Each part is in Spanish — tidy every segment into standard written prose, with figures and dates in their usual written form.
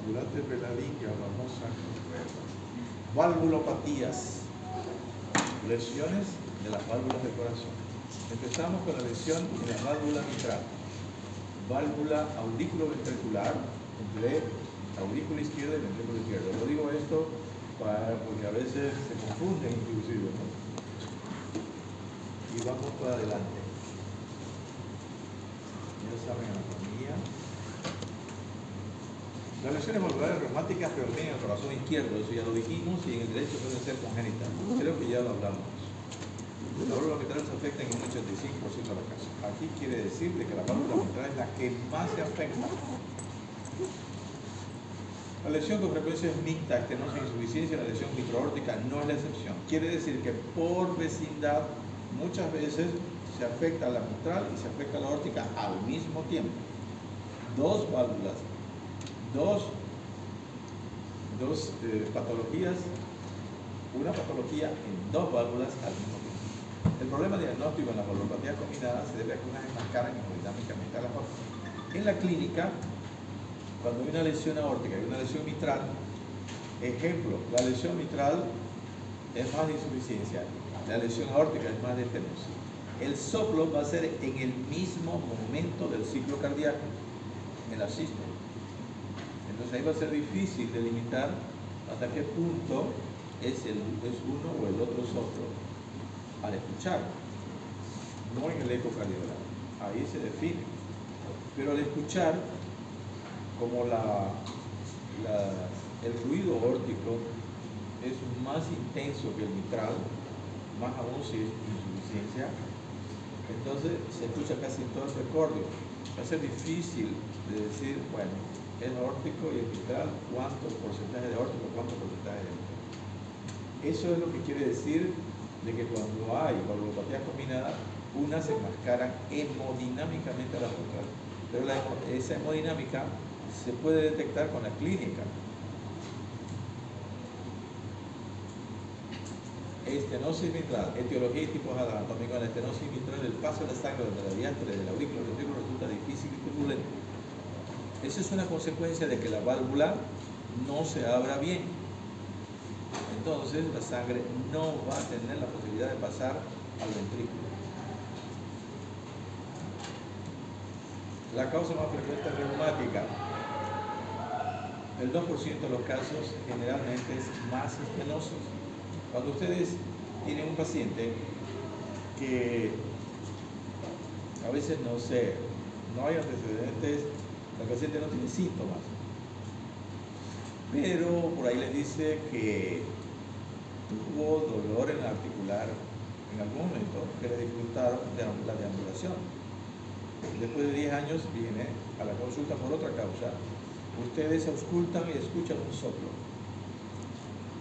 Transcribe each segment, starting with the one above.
Durante Veladilla vamos a ver valvulopatías, lesiones de las válvulas del corazón. Empezamos con la lesión en la válvula mitral, válvula auriculoventricular entre aurícula izquierda y ventrículo izquierdo. Lo digo esto porque a veces se confunden inclusive, ¿no? Y vamos para adelante. Ya saben, anatomía. Las lesiones valvulares reumáticas predominan en el corazón izquierdo, eso ya lo dijimos, y en el derecho pueden ser congénitas. Creo que ya lo hablamos. La válvula mitral se afecta en un 85% de los casos. Aquí quiere decir de que la válvula mitral es la que más se afecta. La lesión con frecuencia es mixta, estenosis e insuficiencia, la lesión microaórtica no es la excepción. Quiere decir que por vecindad muchas veces se afecta la mitral y se afecta la aórtica al mismo tiempo. Dos válvulas, dos patologías, una patología en dos válvulas al mismo tiempo. El problema diagnóstico en la valvulopatía combinada se debe a que unas enmascaran hemodinámicamente a las otras. En la clínica, cuando hay una lesión aórtica y una lesión mitral, ejemplo, la lesión mitral es más de insuficiencia, la lesión aórtica es más de estenosis. El soplo va a ser en el mismo momento del ciclo cardíaco, en la sístole. Entonces ahí va a ser difícil delimitar hasta qué punto es uno o el otro soplo al escuchar, no en el ecocardiograma. Ahí se define. Pero al escuchar, como el ruido aórtico es más intenso que el mitral, más aún si es insuficiencia, entonces se escucha casi en todo el precordio. Va a ser difícil de decir, bueno, el aórtico y el mitral, cuánto porcentaje de aórtico, cuánto porcentaje de mitral. Eso es lo que quiere decir de que cuando hay valvulopatía combinada, unas se enmascaran hemodinámicamente a la otra. Pero esa hemodinámica se puede detectar con la clínica. Estenosis mitral, etiología y tipos anatómicos. En la estenosis mitral, el paso de la sangre de la diástole del aurículo ventrículo resulta difícil y turbulento. Esa es una consecuencia de que la válvula no se abra bien. Entonces la sangre no va a tener la posibilidad de pasar al ventrículo. La causa más frecuente es reumática. El 2% de los casos generalmente es más estenosis. Cuando ustedes tienen un paciente que a veces no hay antecedentes, el paciente no tiene síntomas, pero por ahí les dice que tuvo dolor en la articular en algún momento que le dificultaron la deambulación. Después de 10 años viene a la consulta por otra causa. Ustedes auscultan y escuchan un soplo.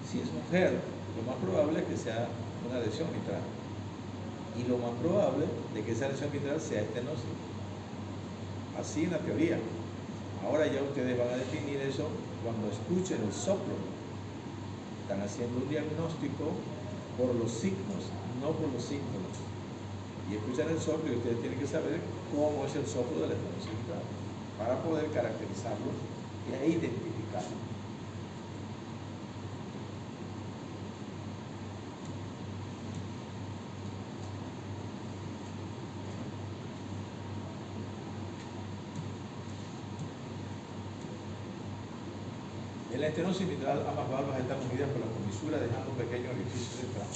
Si es mujer, lo más probable es que sea una lesión mitral. Y lo más probable de que esa lesión mitral sea estenosis. Así en la teoría. Ahora ya ustedes van a definir eso cuando escuchen el soplo. Están haciendo un diagnóstico por los signos, no por los síntomas. Y escuchan el soplo y ustedes tienen que saber cómo es el soplo de la estenosis mitral para poder caracterizarlo y ahí identificarlo. En la estenosis mitral, ambas válvulas están unidas por la comisura, dejando un pequeño orificio central.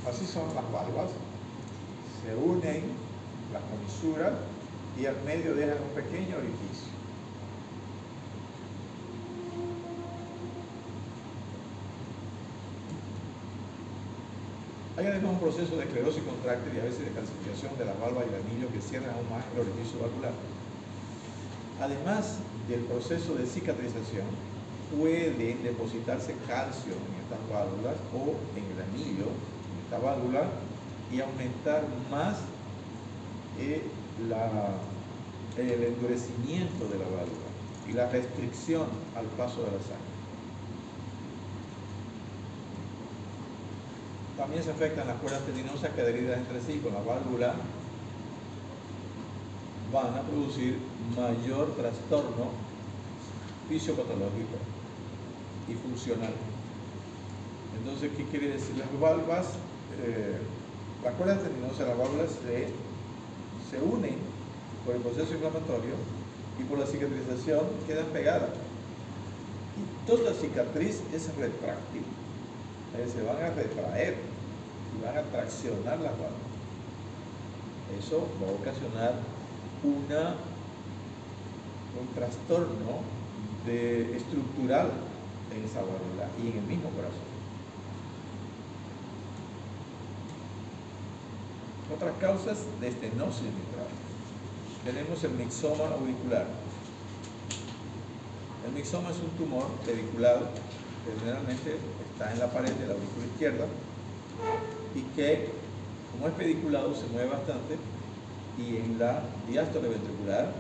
Así son las válvulas, se unen las comisuras y al medio dejan un pequeño orificio. Hay además un proceso de esclerosis contráctil y a veces de calcificación de las válvulas y el anillo que cierran aún más el orificio valvular. Además del proceso de cicatrización, puede depositarse calcio en estas válvulas o en el anillo, en esta válvula, y aumentar más el endurecimiento de la válvula y la restricción al paso de la sangre. También se afectan las cuerdas tendinosas que adheridas entre sí con la válvula van a producir mayor trastorno fisiopatológico y funcional. Entonces, ¿qué quiere decir? Las válvulas, la cuerda tendinosa, las válvulas se unen por el proceso inflamatorio y por la cicatrización quedan pegadas. Y toda cicatriz es retráctil, se van a retraer y van a traccionar las válvulas. Eso va a ocasionar un trastorno estructural en esa válvula y en el mismo corazón. Otras causas de estenosis mitral. Tenemos el mixoma auricular. El mixoma es un tumor pediculado que generalmente está en la pared de la aurícula izquierda y que, como es pediculado, se mueve bastante, y en la diástole ventricular,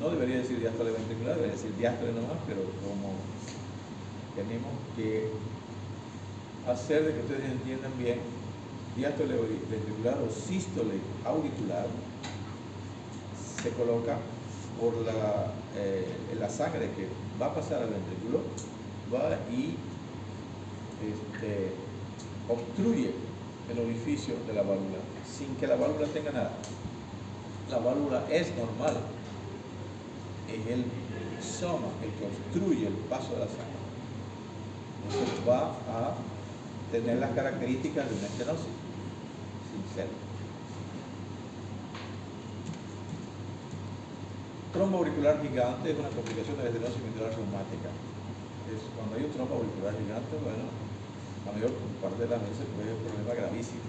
no debería decir diástole ventricular, debería decir diástole nomás, pero como tenemos que hacer de que ustedes entiendan bien, diástole ventricular o sístole auricular se coloca por la sangre que va a pasar al ventrículo, va y obstruye el orificio de la válvula sin que la válvula tenga nada. La válvula es normal, es el mixoma el que obstruye el paso de la sangre. Entonces va a tener las características de una estenosis sincera. Trombo auricular gigante es una complicación de la estenosis mitral reumática. Cuando hay un trombo auricular gigante, bueno, la mayor parte de las veces puede ser un problema gravísimo.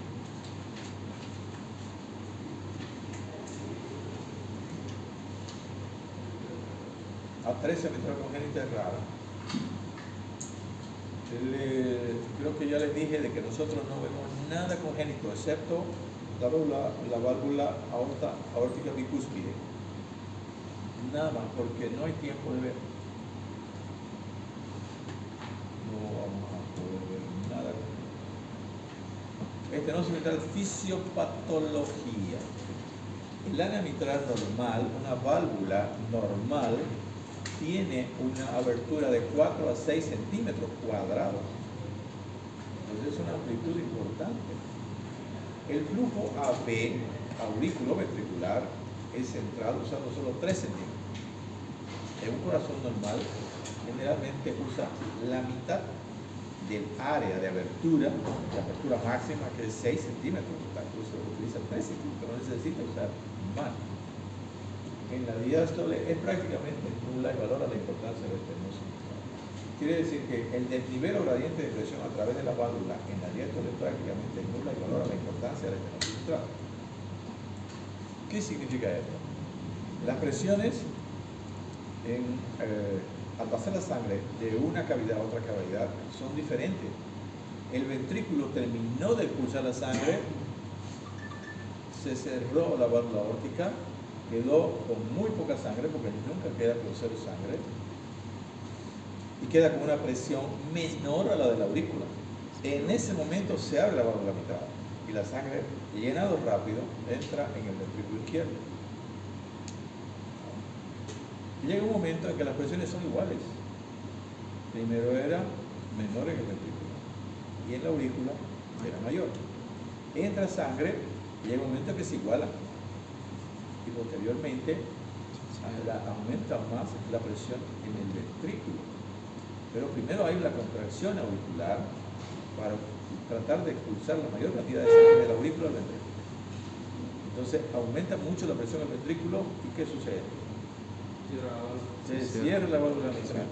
Atresia mitral congénita es rara. Creo que ya les dije de que nosotros no vemos nada congénito excepto la válvula aórtica bicúspide. Nada más, porque no hay tiempo de ver. No vamos a poder ver nada. Estenosis mitral fisiopatología. El área mitral normal, una válvula normal, tiene una abertura de 4 a 6 centímetros cuadrados. Entonces es una amplitud importante. El flujo AB, auriculoventricular, es central usando solo 3 centímetros. En un corazón normal, generalmente usa la mitad del área de abertura, la apertura máxima, que es 6 centímetros. Incluso utiliza 3 centímetros, no necesita usar más. En la diástole es prácticamente nula y valora la importancia de la estenosis. Quiere decir que el desnivel o gradiente de presión a través de la válvula en la diástole es prácticamente nula y valora la importancia de la estenosis mitral. ¿Qué significa esto? Las presiones al pasar la sangre de una cavidad a otra cavidad son diferentes. El ventrículo terminó de expulsar la sangre, se cerró la válvula aórtica, quedó con muy poca sangre, porque nunca queda con cero sangre, y queda con una presión menor a la de la aurícula. En ese momento se abre la válvula mitral y la sangre, llenado rápido, entra en el ventrículo izquierdo. Llega un momento en que las presiones son iguales. Primero era menor en el ventrículo y en la aurícula era mayor. Entra sangre, llega un momento en que se iguala y posteriormente aumenta más la presión en el ventrículo. Pero primero hay la contracción auricular para tratar de expulsar la mayor cantidad de sangre de la aurícula al ventrículo. Entonces aumenta mucho la presión del ventrículo y ¿qué sucede? Se cierra la válvula mitral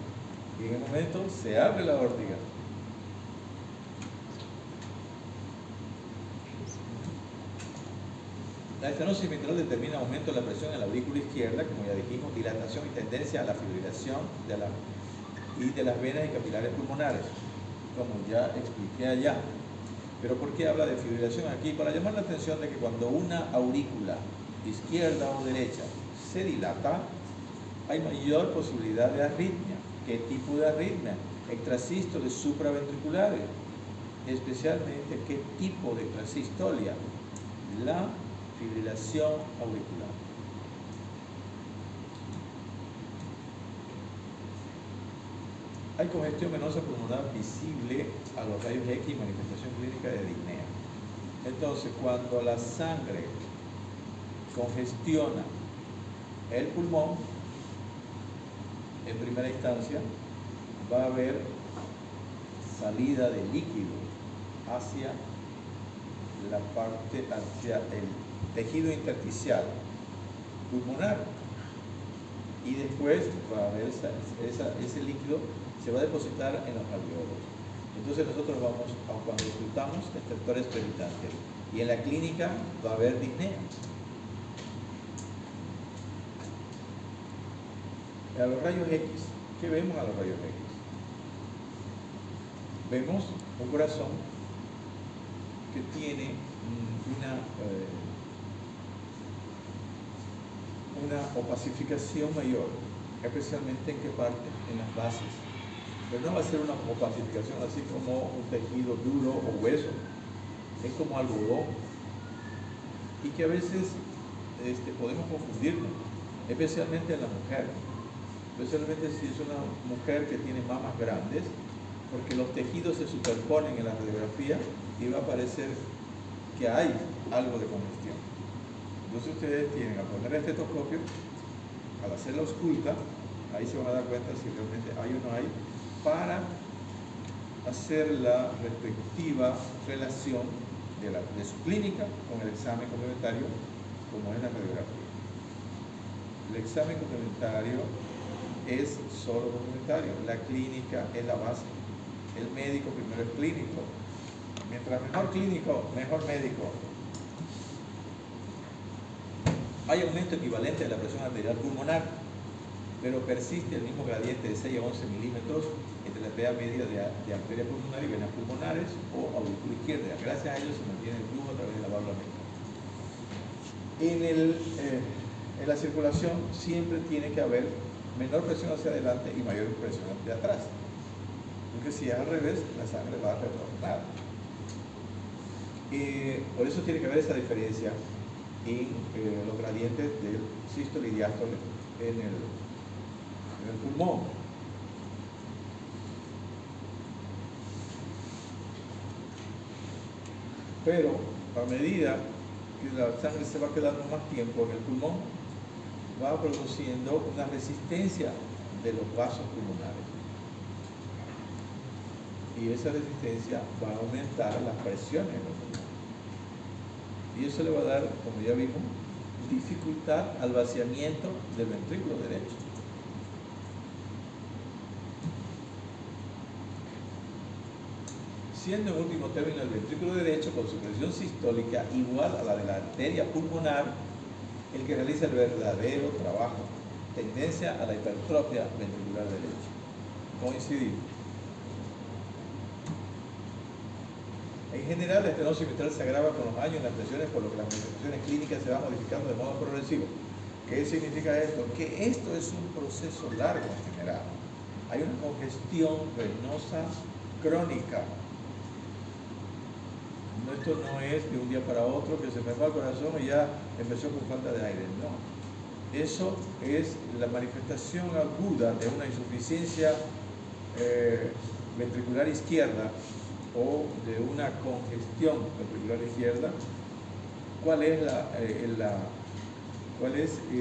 y en el momento se abre la aórtica. La estenosis mitral determina aumento de la presión en la aurícula izquierda, como ya dijimos, dilatación y tendencia a la fibrilación de las venas y capilares pulmonares, como ya expliqué allá. Pero ¿por qué habla de fibrilación aquí? Para llamar la atención de que cuando una aurícula, izquierda o derecha, se dilata, hay mayor posibilidad de arritmia. ¿Qué tipo de arritmia? Extrasístoles supraventriculares. Especialmente, ¿qué tipo de extrasistolia? La fibrilación auricular. Hay congestión venosa pulmonar visible a los rayos X y manifestación clínica de disnea. Entonces, cuando la sangre congestiona el pulmón, en primera instancia va a haber salida de líquido hacia la parte, hacia el tejido intersticial pulmonar, y después va a haber ese líquido se va a depositar en los alveolos. Entonces nosotros vamos, cuando disfrutamos, estertores peritantes, y en la clínica va a haber disnea. A los rayos X, ¿qué vemos a los rayos X? Vemos un corazón que tiene una opacificación mayor, especialmente en qué parte, en las bases. Pero no va a ser una opacificación así como un tejido duro o hueso, es como algodón, y que a veces podemos confundirlo, especialmente en la mujer, especialmente si es una mujer que tiene mamas grandes, porque los tejidos se superponen en la radiografía y va a parecer que hay algo de congestión. Entonces ustedes tienen al poner el estetoscopio, al hacer la ausculta, ahí se van a dar cuenta si realmente hay o no hay, para hacer la respectiva relación de su clínica con el examen complementario, como es la radiografía. El examen complementario es solo complementario, la clínica es la base. El médico primero es clínico. Mientras mejor clínico, mejor médico. Hay aumento equivalente de la presión arterial pulmonar, pero persiste el mismo gradiente de 6 a 11 milímetros entre la PA media de arteria pulmonar y venas pulmonares o aurícula izquierda. Gracias a ello se mantiene el flujo a través de la válvula mitral. En la circulación siempre tiene que haber menor presión hacia adelante y mayor presión hacia atrás, porque si es al revés, la sangre va a retornar. Por eso tiene que haber esa diferencia en los gradientes del sístole y diástole en el pulmón. Pero a medida que la sangre se va quedando más tiempo en el pulmón, va produciendo una resistencia de los vasos pulmonares. Y esa resistencia va a aumentar las presiones en los pulmones. Y eso le va a dar, como ya vimos, dificultad al vaciamiento del ventrículo derecho. Siendo en último término el ventrículo derecho con su presión sistólica igual a la de la arteria pulmonar, el que realiza el verdadero trabajo, tendencia a la hipertrofia ventricular derecha. Coincidimos. En general, la estenosis mitral se agrava con los años en las presiones, por lo que las manifestaciones clínicas se van modificando de modo progresivo. ¿Qué significa esto? Que esto es un proceso largo en general. Hay una congestión venosa crónica. Esto no es de un día para otro que se me va el corazón y ya empezó con falta de aire. No. Eso es la manifestación aguda de una insuficiencia ventricular izquierda o de una congestión ventricular izquierda. ¿Cuál es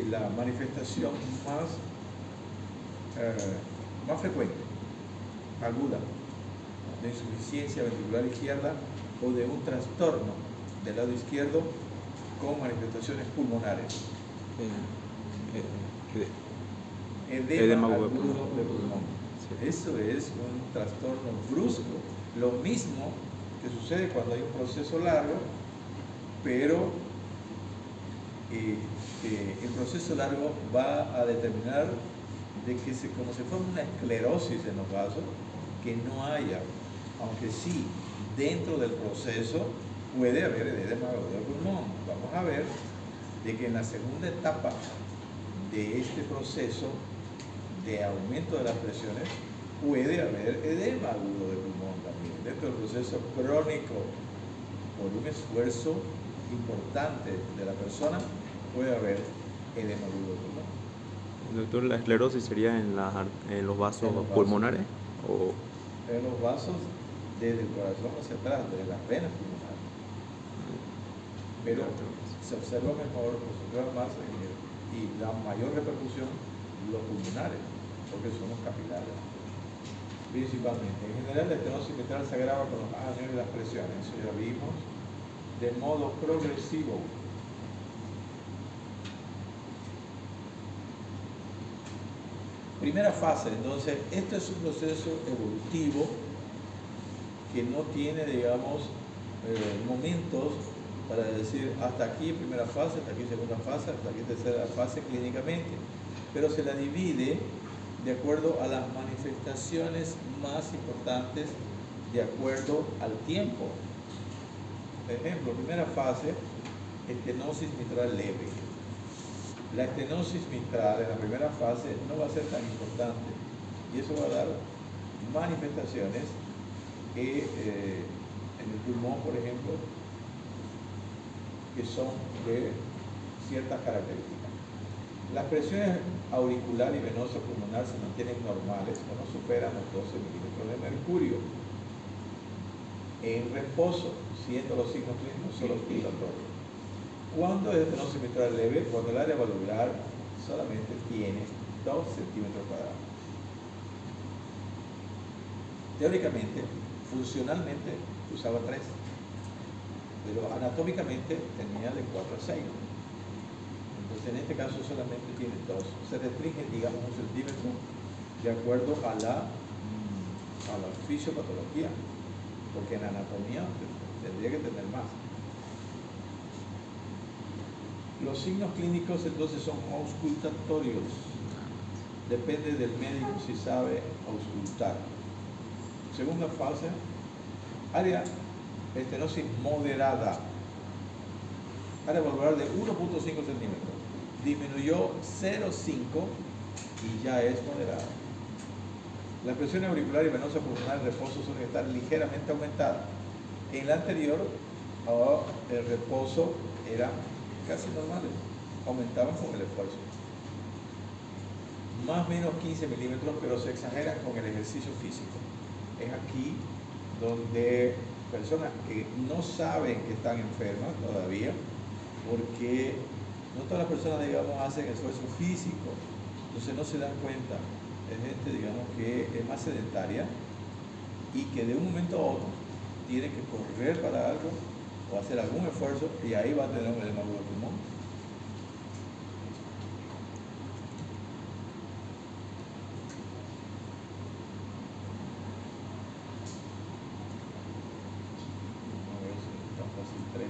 la manifestación más frecuente, aguda, de insuficiencia ventricular izquierda o de un trastorno del lado izquierdo con manifestaciones pulmonares? Edema agudo de pulmón. Eso es un trastorno brusco. Lo mismo que sucede cuando hay un proceso largo, pero el proceso largo va a determinar de que como se forma una esclerosis en los vasos, que no haya, aunque sí, dentro del proceso puede haber edema agudo del pulmón. Vamos a ver de que en la segunda etapa de este proceso de aumento de las presiones puede haber edema agudo del pulmón también. Dentro del proceso crónico, por un esfuerzo importante de la persona, puede haber edema agudo del pulmón. Doctor, ¿la esclerosis sería en los vasos pulmonares? Oh, en los vasos desde el corazón hacia atrás, desde las venas pulmonares. Pero se observa mejor, se observa más y la mayor repercusión los pulmonares, porque son los capilares. Principalmente. En general, la estenosis mitral se agrava con los años y las presiones, eso ya vimos, de modo progresivo. Primera fase, entonces, este es un proceso evolutivo que no tiene, digamos, momentos para decir hasta aquí primera fase, hasta aquí segunda fase, hasta aquí tercera fase clínicamente, pero se la divide de acuerdo a las manifestaciones más importantes, de acuerdo al tiempo. Por ejemplo, primera fase, estenosis mitral leve. La estenosis mitral en la primera fase no va a ser tan importante y eso va a dar manifestaciones que en el pulmón, por ejemplo, que son de ciertas características. Las presiones auricular y venosa pulmonar se mantienen normales o no superan los 12 milímetros de mercurio. En reposo, siendo los signos clínicos solo osculatorios. ¿Cuándo es estenosis mitral leve? Cuando el área valvular solamente tiene 2 centímetros cuadrados. Teóricamente, funcionalmente, usaba 3, pero anatómicamente tenía de 4 a 6. Entonces, en este caso solamente tiene 2. Se restringe, digamos, 1 centímetro de acuerdo a la fisiopatología, porque en anatomía tendría que tener más. Los signos clínicos entonces son auscultatorios. Depende del médico si sabe auscultar. Segunda fase, área estenosis moderada. Área valvular de 1.5 centímetros. Disminuyó 0.5 y ya es moderada. La presión auricular y venosa pulmonar en reposo suele estar ligeramente aumentada. En la anterior, el reposo era casi normales, aumentaban con el esfuerzo. Más o menos 15 milímetros, pero se exageran con el ejercicio físico. Es aquí donde personas que no saben que están enfermas todavía, porque no todas las personas, digamos, hacen esfuerzo físico, entonces no se dan cuenta. Es gente, digamos, que es más sedentaria y que de un momento a otro tiene que correr para algo o hacer algún esfuerzo y ahí va a tener un edema agudo pulmón. Vamos a ver si está fácil 3.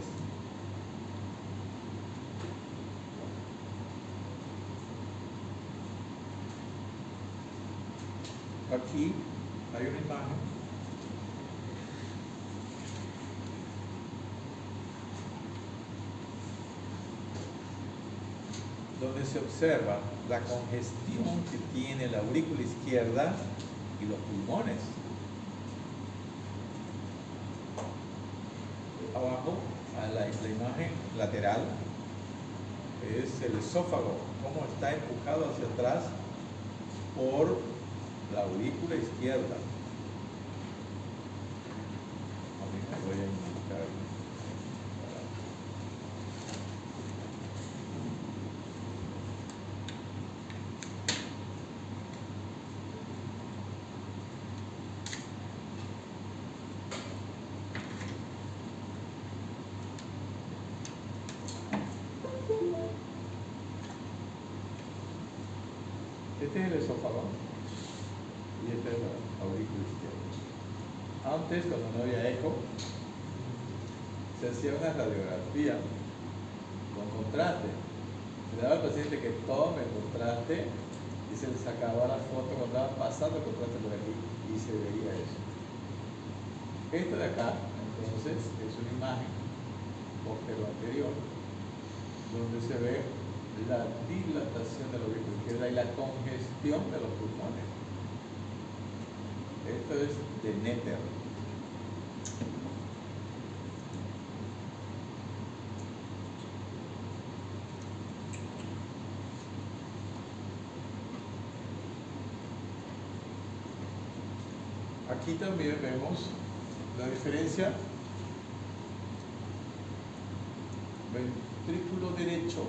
Aquí hay una imagen donde se observa la congestión que tiene la aurícula izquierda y los pulmones. Abajo, a la imagen lateral, es el esófago, cómo está empujado hacia atrás por la aurícula izquierda. Ahorita voy a indicar. Este es el esófago y esta es la aurícula izquierda. Antes, cuando no había eco, se hacía una radiografía con contraste. Se le daba al paciente que tome el contraste y se le sacaba la foto cuando estaba pasando el contraste por aquí y se veía eso. Esto de acá, entonces, es una imagen posterior anterior donde se ve la dilatación de la aurícula izquierda y la congestión de los pulmones. Esto es de Netter. Aquí también vemos la diferencia ventrículo derecho,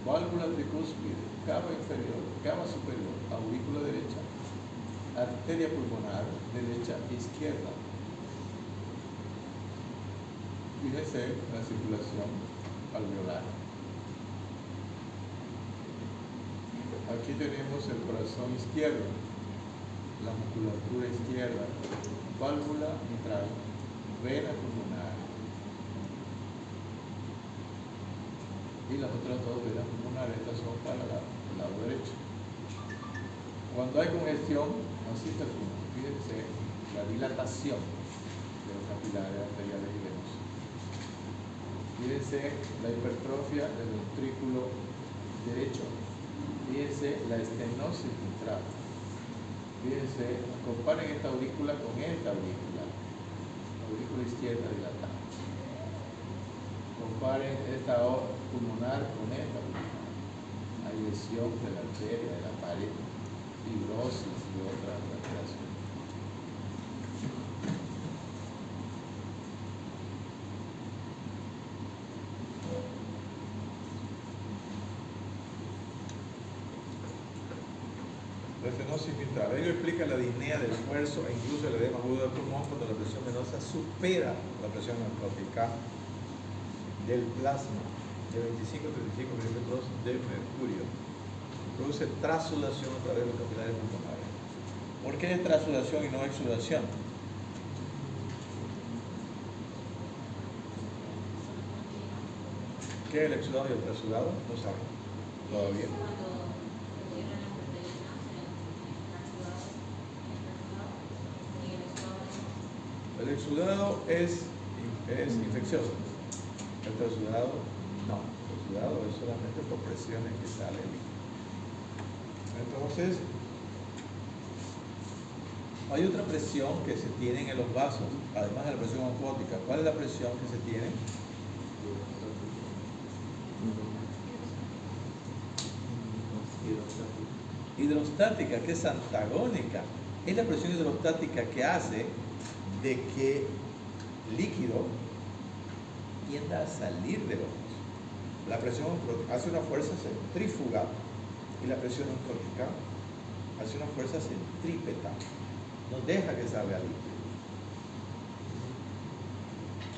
válvula tricúspide, cava inferior, cava superior, aurícula derecha, arteria pulmonar derecha e izquierda. Fíjense la circulación alveolar. Aquí tenemos el corazón izquierdo, la musculatura izquierda, válvula mitral, vena pulmonar y las otras dos venas pulmonares, estas son para el lado derecho. Cuando hay congestión, así está el punto. Fíjense la dilatación de los capilares arteriales y venosos. Fíjense la hipertrofia del ventrículo derecho. Fíjense la estenosis mitral. Fíjense, comparen esta aurícula con esta aurícula. La aurícula izquierda dilatada. Comparen esta pulmonar con esta pulmonar. Hay lesión de la arteria, de la pared, fibrosis y otras alteraciones. La estenosis mitral. Ello explica la disnea del esfuerzo e incluso el edema agudo del pulmón cuando la presión venosa supera la presión osmótica del plasma de 25-35 milímetros de mercurio. Produce trasudación a través de los capilares pulmonares. ¿Por qué es trasudación y no exudación? ¿Qué es el exudado y el trasudado? No saben todavía. El exudado es infeccioso. El trasudado no. El trasudado es solamente por presiones que sale el líquido. Entonces, hay otra presión que se tiene en los vasos, además de la presión osmótica. ¿Cuál es la presión que se tiene? Hidrostática, que es antagónica. Es la presión hidrostática que hace de que el líquido tienda a salir de los vasos. La presión hace una fuerza centrífuga y la presión osmótica hace una fuerza centrípeta. No deja que salga el líquido.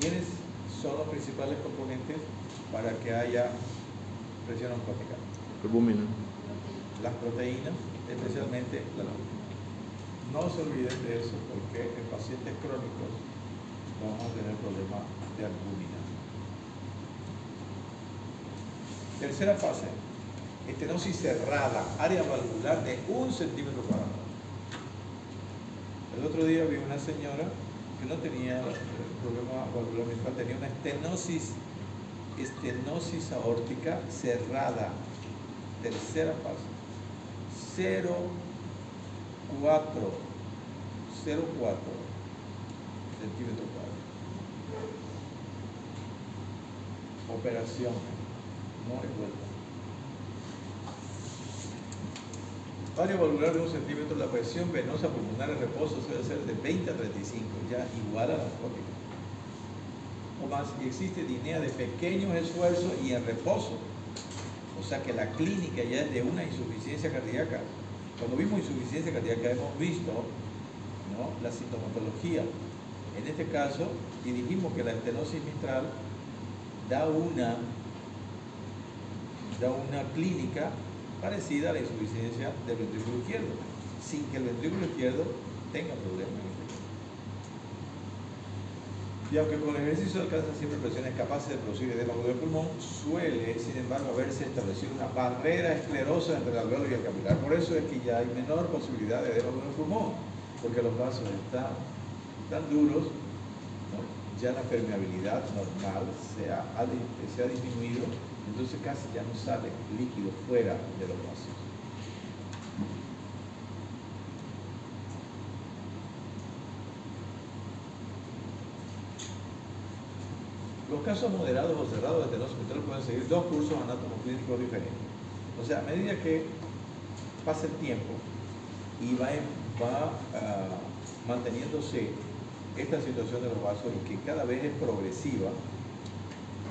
¿Quiénes son los principales componentes para que haya presión osmótica? Albúmina. Las proteínas, especialmente la albúmina. No se olviden de eso porque en pacientes crónicos vamos a tener problemas de albúmina. Tercera fase, estenosis cerrada, área valvular de 1 centímetro cuadrado. El otro día vi una señora que no tenía problema valvular mitral, tenía una estenosis aórtica cerrada. Tercera fase, 0,4 centímetros cuadrados. Operación, no es vuelta. Área valvular de 1 centímetro, la presión venosa pulmonar en reposo suele ser de 20 a 35, ya igual a la osmótica. O más, y existe disnea de pequeños esfuerzos y en reposo. O sea que la clínica ya es de una insuficiencia cardíaca. Cuando vimos insuficiencia cardíaca hemos visto, ¿no?, la sintomatología. En este caso, y dijimos que la estenosis mitral da una clínica parecida a la insuficiencia del ventrículo izquierdo, sin que el ventrículo izquierdo tenga problemas. Y aunque con el ejercicio alcanza siempre presiones capaces de producir edema agudo del pulmón, suele, sin embargo, haberse establecido una barrera esclerosa entre el alveolo y el capilar. Por eso es que ya hay menor posibilidad de edema agudo del pulmón, porque los vasos están tan duros, ¿no? Ya la permeabilidad normal se ha disminuido, entonces casi ya no sale líquido fuera de los vasos. Los casos moderados o cerrados de estenosis mitral pueden seguir 2 cursos anatomoclínicos diferentes. O sea, a medida que pasa el tiempo y va va manteniéndose esta situación de los vasos y que cada vez es progresiva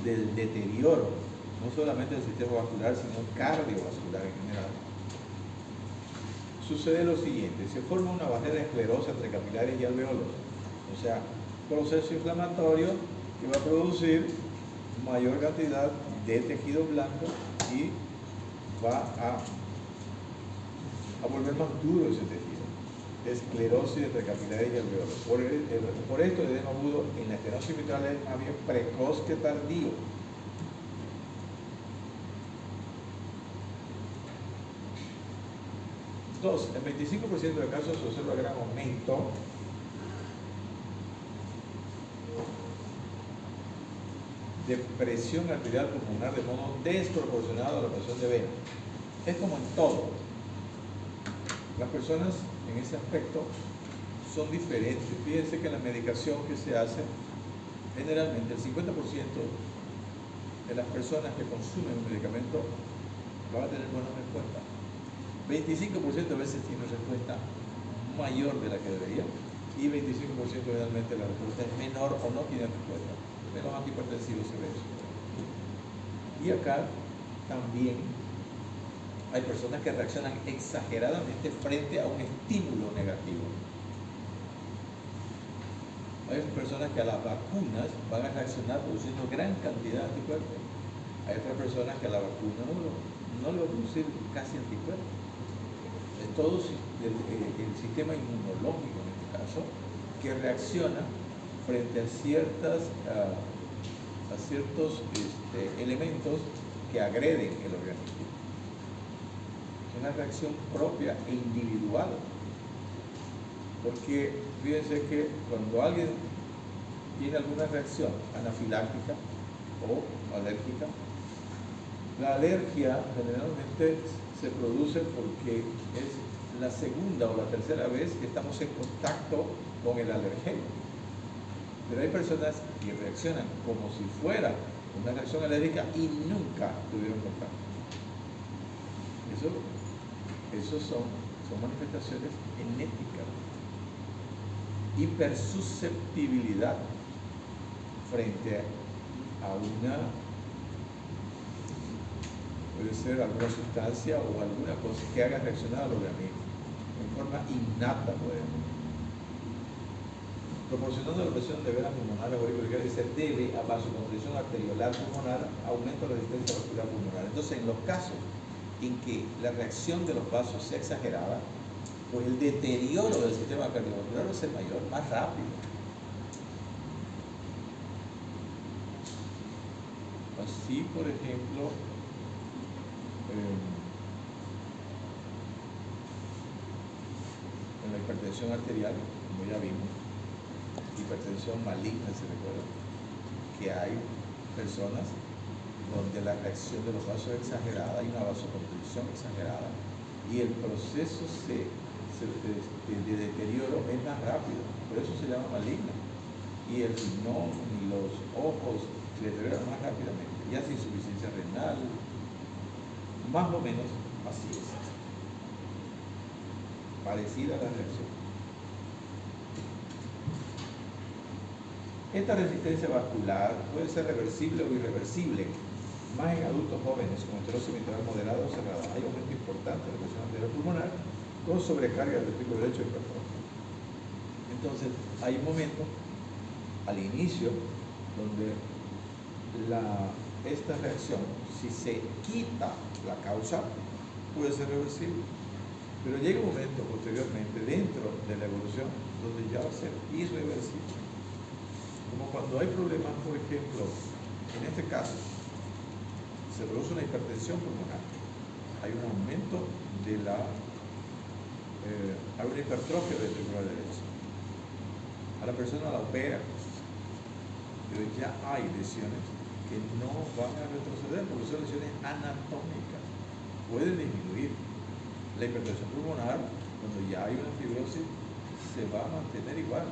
del deterioro, no solamente del sistema vascular, sino cardiovascular en general, sucede lo siguiente: se forma una barrera esclerosa entre capilares y alveolos, o sea, proceso inflamatorio que va a producir mayor cantidad de tejido blanco y va a volver más duro ese tejido. Esclerosis entre capilares y alveolos. Por esto el edema agudo en la estenosis mitral es más bien precoz que tardío. Dos, en 25% de casos se observa gran aumento de presión arterial pulmonar de modo desproporcionado a la presión de vena. Es como en todo. Las personas en ese aspecto son diferentes. Fíjense que la medicación que se hace, generalmente el 50% de las personas que consumen un medicamento van a tener buenas respuestas. 25% a veces tiene respuesta mayor de la que debería y 25% generalmente la respuesta es menor o no tiene respuesta. Menos antihipertensivos se ve eso. Y acá también hay personas que reaccionan exageradamente frente a un estímulo negativo. Hay personas que a las vacunas van a reaccionar produciendo gran cantidad de anticuerpos. Hay otras personas que a la vacuna no le va a producir casi anticuerpos. Es todo el sistema inmunológico en este caso que reacciona frente a ciertos elementos que agreden el organismo. Es una reacción propia e individual. Porque fíjense que cuando alguien tiene alguna reacción anafiláctica o alérgica, la alergia generalmente se produce porque es la segunda o la tercera vez que estamos en contacto con el alergeno. Pero hay personas que reaccionan como si fuera una reacción alérgica y nunca tuvieron contacto. Eso son manifestaciones genéticas. Hipersusceptibilidad frente a puede ser alguna sustancia o alguna cosa que haga reaccionar al organismo en forma innata, podemos. Proporcionando la presión de venas pulmonares o auriculares se debe a vasoconstricción arteriolar pulmonar, aumento de resistencia vascular pulmonar. Entonces, en los casos en que la reacción de los vasos sea exagerada, pues el deterioro del sistema cardiovascular va a ser mayor, más rápido. Así, por ejemplo, en la hipertensión arterial, como ya vimos, hipertensión maligna, se recuerda, que hay personas donde la reacción de los vasos es exagerada, hay una vasoconstricción exagerada y el proceso de deterioro es más rápido, por eso se llama maligna. Y el riñón y los ojos se deterioran más rápidamente, y hace insuficiencia renal, más o menos así es. Parecida a la reacción. Esta resistencia vascular puede ser reversible o irreversible, más en adultos jóvenes con esterosis mitral moderada o cerrada. Hay un aumento importante de la presión arterial pulmonar con sobrecarga del ventriculo derecho y hipertrofia. Entonces, hay un momento al inicio donde esta reacción, si se quita la causa, puede ser reversible. Pero llega un momento posteriormente dentro de la evolución donde ya va a ser irreversible. Como cuando hay problemas, por ejemplo, en este caso, se produce una hipertensión pulmonar, hay un aumento de hay una hipertrofia del ventricular derecho. A la persona la opera, pero ya hay lesiones que no van a retroceder porque son lesiones anatómicas. Pueden disminuir. La hipertensión pulmonar, cuando ya hay una fibrosis, se va a mantener igual.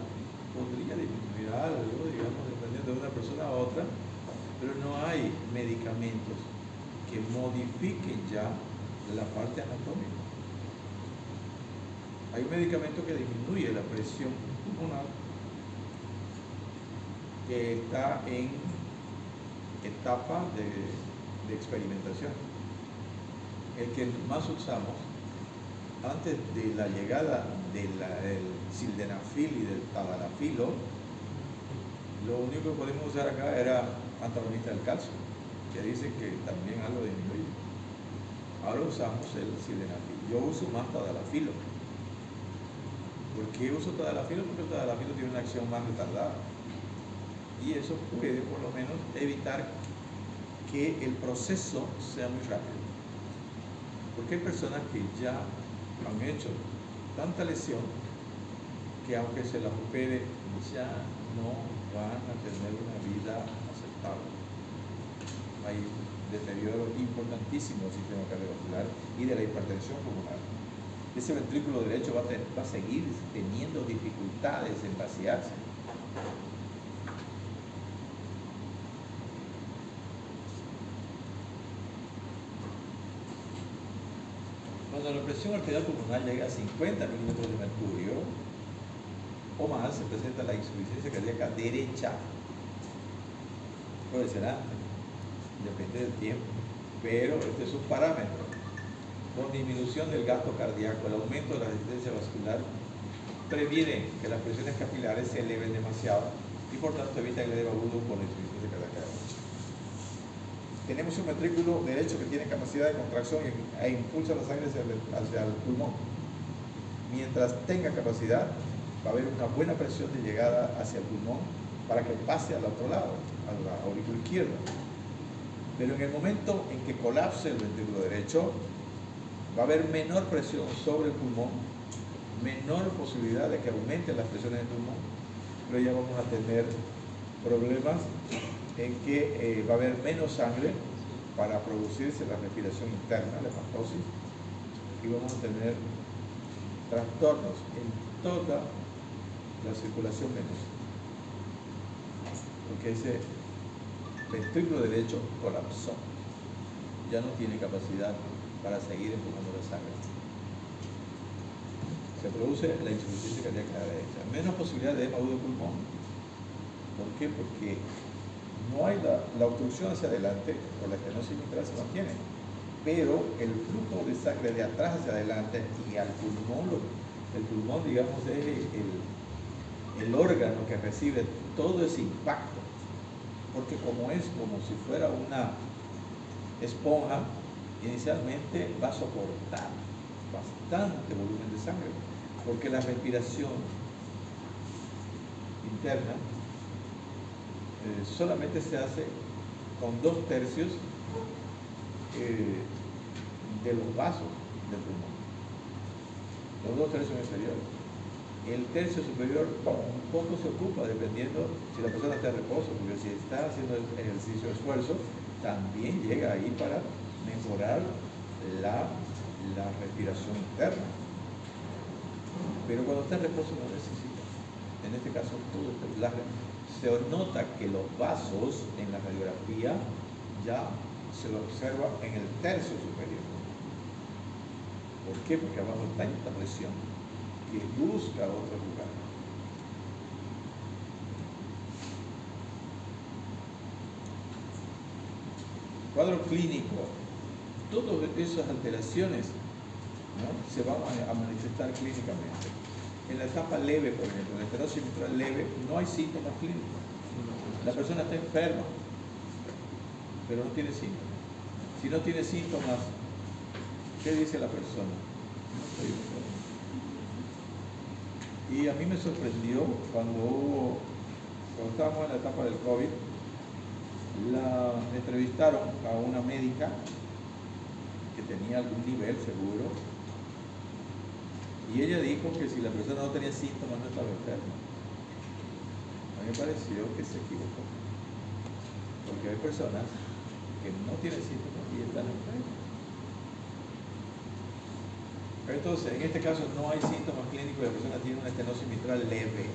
Podría disminuir algo, digamos, dependiendo de una persona a otra, pero no hay medicamentos que modifiquen ya la parte anatómica. Hay un medicamento que disminuye la presión pulmonar que está en etapa de experimentación. El que más usamos antes de la llegada del sildenafil y del tadalafilo, lo único que podemos usar acá era antagonista del calcio, que dice que también algo disminuye. Ahora usamos el sildenafil. Yo uso más tadalafilo. ¿Por qué uso tadalafilo? Porque el tadalafilo tiene una acción más retardada. Y eso puede, por lo menos, evitar que el proceso sea muy rápido. Porque hay personas que ya han hecho tanta lesión que aunque se las opere, ya no van a tener una vida aceptable. Hay un deterioro importantísimo del sistema cardiovascular y de la hipertensión pulmonar. Ese ventrículo derecho va a seguir teniendo dificultades en vaciarse. Cuando la presión arterial pulmonar llega a 50 milímetros de mercurio o más, se presenta la insuficiencia cardíaca derecha. Puede ser antes, depende del tiempo, pero este es un parámetro. Con disminución del gasto cardíaco, el aumento de la resistencia vascular previene que las presiones capilares se eleven demasiado y por tanto evita el edema agudo por la insuficiencia cardíaca derecha. Tenemos un ventrículo derecho que tiene capacidad de contracción e impulsa la sangre hacia el pulmón. Mientras tenga capacidad, va a haber una buena presión de llegada hacia el pulmón para que pase al otro lado, a la aurícula izquierda. Pero en el momento en que colapse el ventrículo derecho, va a haber menor presión sobre el pulmón, menor posibilidad de que aumenten las presiones del pulmón, pero ya vamos a tener problemas en que va a haber menos sangre para producirse la respiración interna, la hepatosis, y vamos a tener trastornos en toda la circulación venosa, porque ese ventrículo derecho colapsó, ya no tiene capacidad para seguir empujando la sangre. Se produce la insuficiencia cardíaca derecha, menos posibilidad de edema agudo del pulmón. ¿Por qué? Porque no hay la obstrucción hacia adelante, por la estenosis mitral se mantiene, pero el flujo de sangre de atrás hacia adelante y al pulmón, el pulmón, digamos, es el órgano que recibe todo ese impacto, porque como es como si fuera una esponja, inicialmente va a soportar bastante volumen de sangre, porque la respiración interna solamente se hace con 2/3 de los vasos del pulmón, los 2/3 inferiores. El tercio superior un poco se ocupa, dependiendo si la persona está en reposo, porque si está haciendo ejercicio o esfuerzo, también llega ahí para mejorar la respiración interna. Pero cuando está en reposo no necesita. En este caso, todo se nota que los vasos en la radiografía ya se lo observa en el tercio superior. ¿Por qué? Porque abajo está tanta presión que busca otro lugar. Cuadro clínico. Todas esas alteraciones, ¿no?, se van a manifestar clínicamente. En la etapa leve, por ejemplo, en la estenosis mitral leve, no hay síntomas clínicos. La persona está enferma, pero no tiene síntomas. Si no tiene síntomas, ¿qué dice la persona? No estoy enfermo. Y a mí me sorprendió cuando estábamos en la etapa del COVID, la entrevistaron a una médica que tenía algún nivel seguro, y ella dijo que si la persona no tenía síntomas no estaba enferma. A mí me pareció que se equivocó, porque hay personas que no tienen síntomas y están enfermas. Entonces, en este caso no hay síntomas clínicos y la persona tiene una estenosis mitral leve.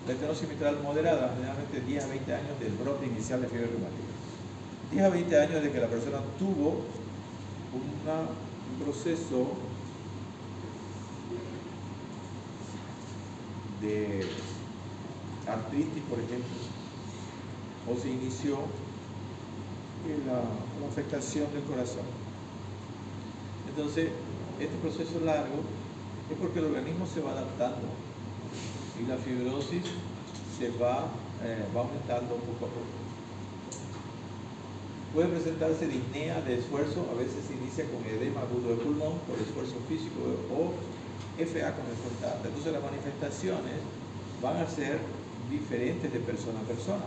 La estenosis mitral moderada, generalmente 10 a 20 años del brote inicial de fiebre reumática. 10 a 20 años de que la persona tuvo un proceso de artritis, por ejemplo, o se inició en la afectación del corazón. Entonces, este proceso largo es porque el organismo se va adaptando y la fibrosis se va aumentando poco a poco. Puede presentarse disnea de esfuerzo, a veces se inicia con edema agudo de pulmón por esfuerzo físico o FA con esfuerzo alto. Entonces las manifestaciones van a ser diferentes de persona a persona.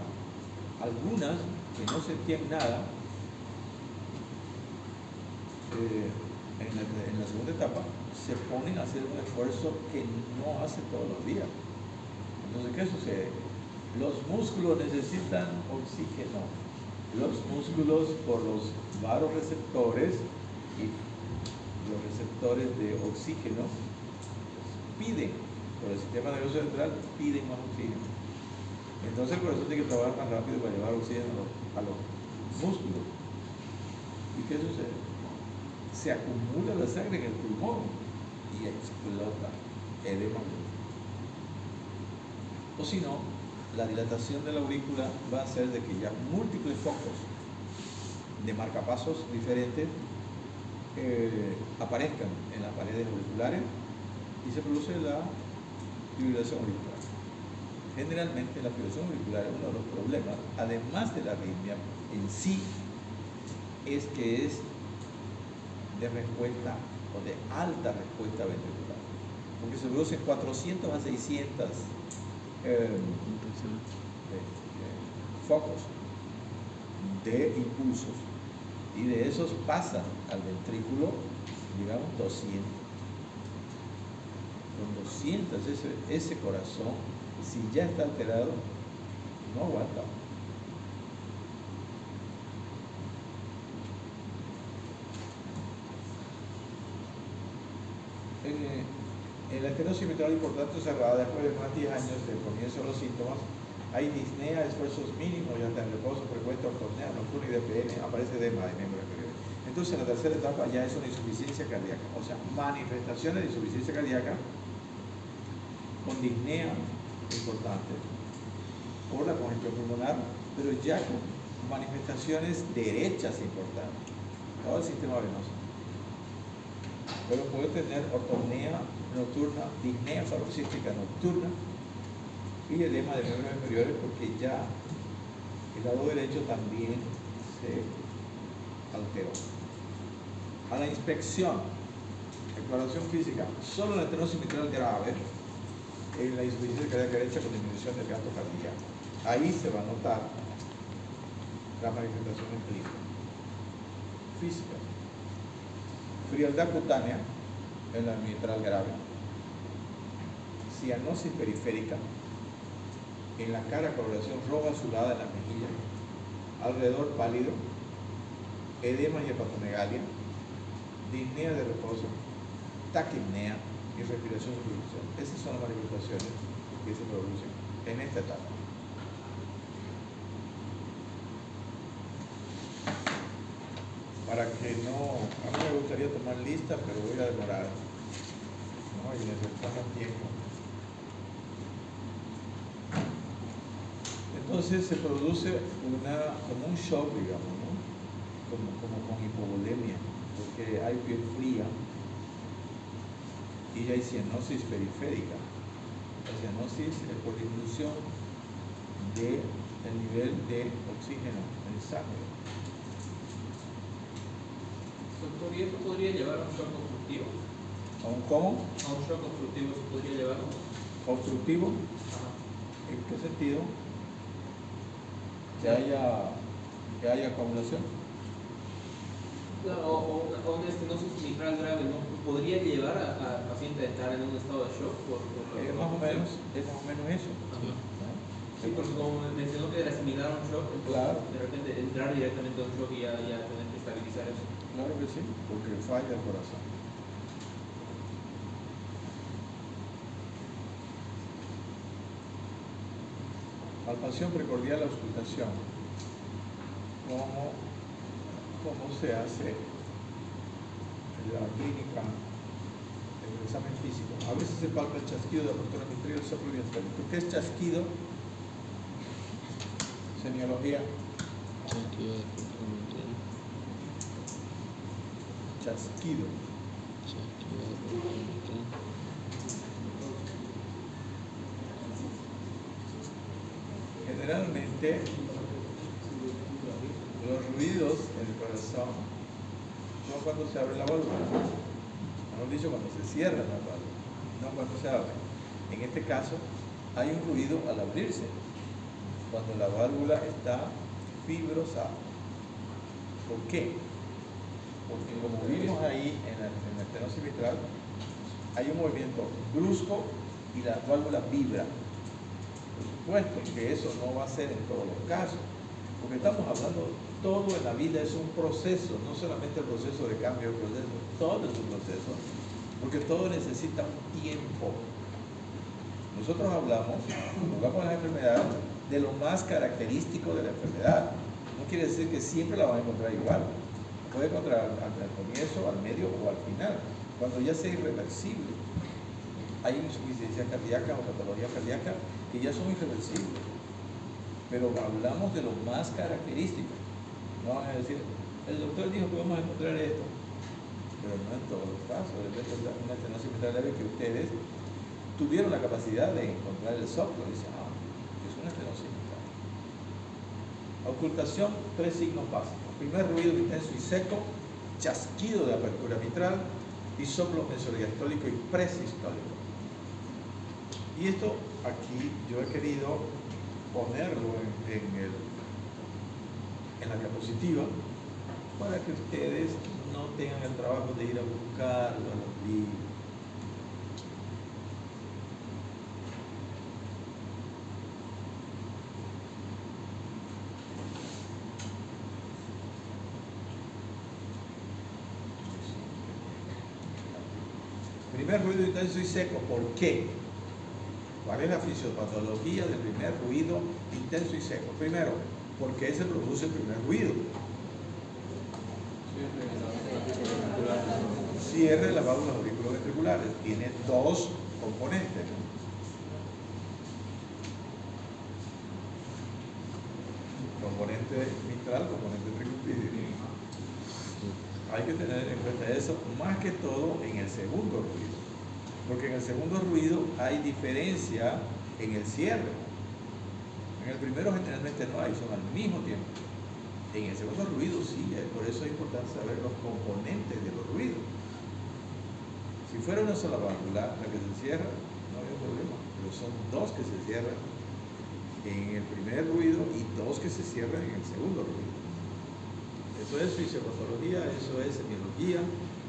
Algunas que no sentían nada en la segunda etapa se ponen a hacer un esfuerzo que no hace todos los días. Entonces, ¿qué sucede? Los músculos necesitan oxígeno. Los músculos por los vasoreceptores y los receptores de oxígeno piden, por el sistema nervioso central piden más oxígeno. Entonces el corazón tiene que trabajar más rápido para llevar oxígeno a los músculos. ¿Y qué sucede? Se acumula la sangre en el pulmón y explota edema. O si no, la dilatación de la aurícula va a hacer de que ya múltiples focos de marcapasos diferentes aparezcan en las paredes auriculares y se produce la fibrilación auricular. Generalmente la fibrilación auricular es uno de los problemas, además de la arritmia en sí, es que es de respuesta o de alta respuesta ventricular, porque se producen 400 a 600 focos de impulsos y de esos pasan al ventrículo, digamos 200. Con 200 ese corazón, si ya está alterado, no aguanta. En la estenosis mitral importante cerrada, después de más de 10 años del comienzo de los síntomas, hay disnea, esfuerzos mínimos, ya está en reposo frecuente, ortornea, nocturna y DPN, aparece edema de miembros inferiores. Entonces, en la tercera etapa ya es una insuficiencia cardíaca, o sea, manifestaciones de insuficiencia cardíaca con disnea importante por la congestión pulmonar, pero ya con manifestaciones derechas importantes, todo el sistema venoso. Pero puede tener ortornea nocturna, disnea paroxística nocturna y edema de miembros inferiores porque ya el lado derecho también se alteró. A la inspección, exploración física, solo en la estenosis mitral grave, en la insuficiencia cardíaca derecha con disminución del gasto cardíaco. Ahí se va a notar las manifestaciones clínicas físicas. Frialdad cutánea en la mitral grave, cianosis periférica, en la cara coloración roja azulada en la mejilla, alrededor pálido, edema y hepatomegalia, disnea de reposo, taquipnea y respiración superficial. Esas son las manifestaciones que se producen en esta etapa. Para que no, a mí me gustaría tomar lista, pero voy a demorar, ¿no? Y necesitamos tiempo. Entonces se produce como un shock, digamos, ¿no? Como con hipovolemia, porque hay piel fría y hay cianosis periférica. La cianosis es por disminución del nivel de oxígeno en sangre. Doctor, ¿y esto podría llevar a un shock obstructivo? ¿A un cómo? A un shock obstructivo se podría llevar. ¿Obstructivo? Ajá. ¿En qué sentido? Que haya coagulación. Claro, o una estenosis mitral grave, ¿no? ¿Podría llevar al paciente a estar en un estado de shock? Es más o menos eso. Ajá. ¿No? Sí, porque como mencionó que era similar a un shock, entonces Claro. de repente entrar directamente a un shock y ya tener que estabilizar eso. Claro que sí, porque falla el corazón. Palpación precordial, auscultación. ¿Cómo se hace la clínica el examen físico. A veces se palpa el chasquido de apertura mitral y el soplo diastólico. ¿Qué es chasquido? Semiología. Chasquido. Generalmente los ruidos en el corazón no cuando se abre la válvula, mejor dicho, cuando se cierra la válvula, no cuando se abre. En este caso hay un ruido al abrirse, cuando la válvula está fibrosada. ¿Por qué? Porque como vimos ahí en la estenosis mitral, hay un movimiento brusco y la válvula vibra. Por supuesto que eso no va a ser en todos los casos, porque estamos hablando, todo en la vida es un proceso, no solamente el proceso de cambio de proceso, todo es un proceso, porque todo necesita un tiempo. Nosotros hablamos de la enfermedad, de lo más característico de la enfermedad. No quiere decir que siempre la van a encontrar igual. Puede encontrar al comienzo, al medio o al final, cuando ya sea irreversible. Hay insuficiencia cardíaca o patología cardíaca que ya son irreversibles. Pero hablamos de lo más característico. No van a decir, el doctor dijo que vamos a encontrar esto. Pero no en todos los casos. De repente una estenosis mitral leve que ustedes tuvieron la capacidad de encontrar el soplo y dicen, es una estenosis mitral. Ocultación, 3 signos básicos. Primer, ruido intenso y seco, chasquido de apertura mitral y soplo mesodiastólico y presistólico. Y esto aquí yo he querido ponerlo en la diapositiva para que ustedes no tengan el trabajo de ir a buscarlo a los libros. Primer, ruido intenso y seco. ¿Por qué? ¿Cuál es la fisiopatología del primer ruido intenso y seco? Primero, ¿por qué se produce el primer ruido? Cierre de las válvulas auriculoventriculares. Tiene dos componentes. Componente mitral, componente tricúspide. Hay que tener en cuenta eso, más que todo en el segundo ruido, porque en el segundo ruido hay diferencia en el cierre. En el primero generalmente no hay, son al mismo tiempo. En el segundo ruido sí, por eso es importante saber los componentes de los ruidos. Si fuera una sola válvula la que se cierra, no había problema, pero son dos que se cierran en el primer ruido y dos que se cierran en el segundo ruido. Eso es fisiopatología, eso es semiología,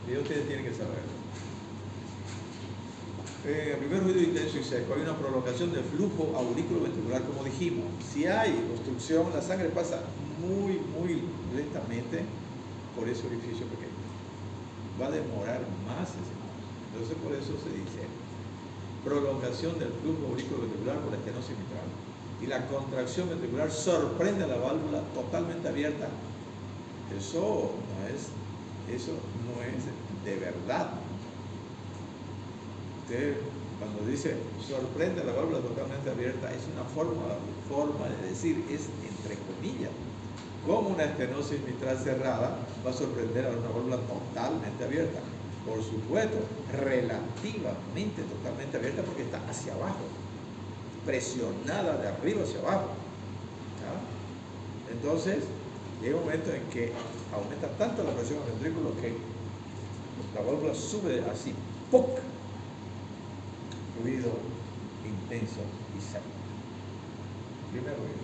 y ustedes tienen que saberlo. El primer ruido intenso y seco, hay una prolongación del flujo auriculoventricular, como dijimos. Si hay obstrucción, la sangre pasa muy lentamente por ese orificio pequeño. Va a demorar más ese paso. Entonces, por eso se dice prolongación del flujo auriculoventricular por la estenosis mitral. Y la contracción ventricular sorprende a la válvula totalmente abierta. Eso no es de verdad. Usted, cuando dice sorprende la válvula totalmente abierta, es una forma de decir, es entre comillas. Como una estenosis mitral cerrada va a sorprender a una válvula totalmente abierta. Por supuesto, relativamente totalmente abierta porque está hacia abajo, presionada de arriba hacia abajo. ¿Ya? Entonces, llega un momento en que aumenta tanto la presión del ventrículo que la válvula sube así, ¡puc! Ruido intenso y seco. Primer ruido.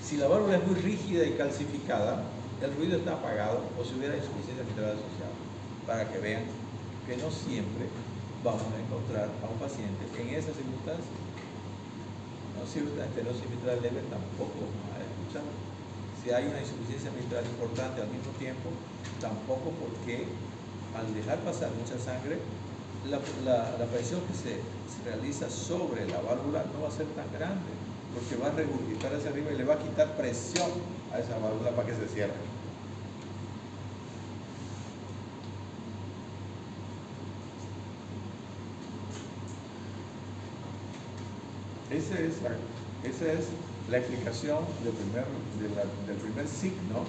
Si la válvula es muy rígida y calcificada, el ruido está apagado o si hubiera insuficiencia mitral asociada, para que vean que no siempre vamos a encontrar a un paciente en esas circunstancias. No si una estenosis mitral leve tampoco vamos a escuchar. Si hay una insuficiencia mitral importante al mismo tiempo, tampoco, porque al dejar pasar mucha sangre, la presión que se realiza sobre la válvula no va a ser tan grande, porque va a regurgitar hacia arriba y le va a quitar presión a esa válvula para que se cierre. Esa es la explicación del primer signo,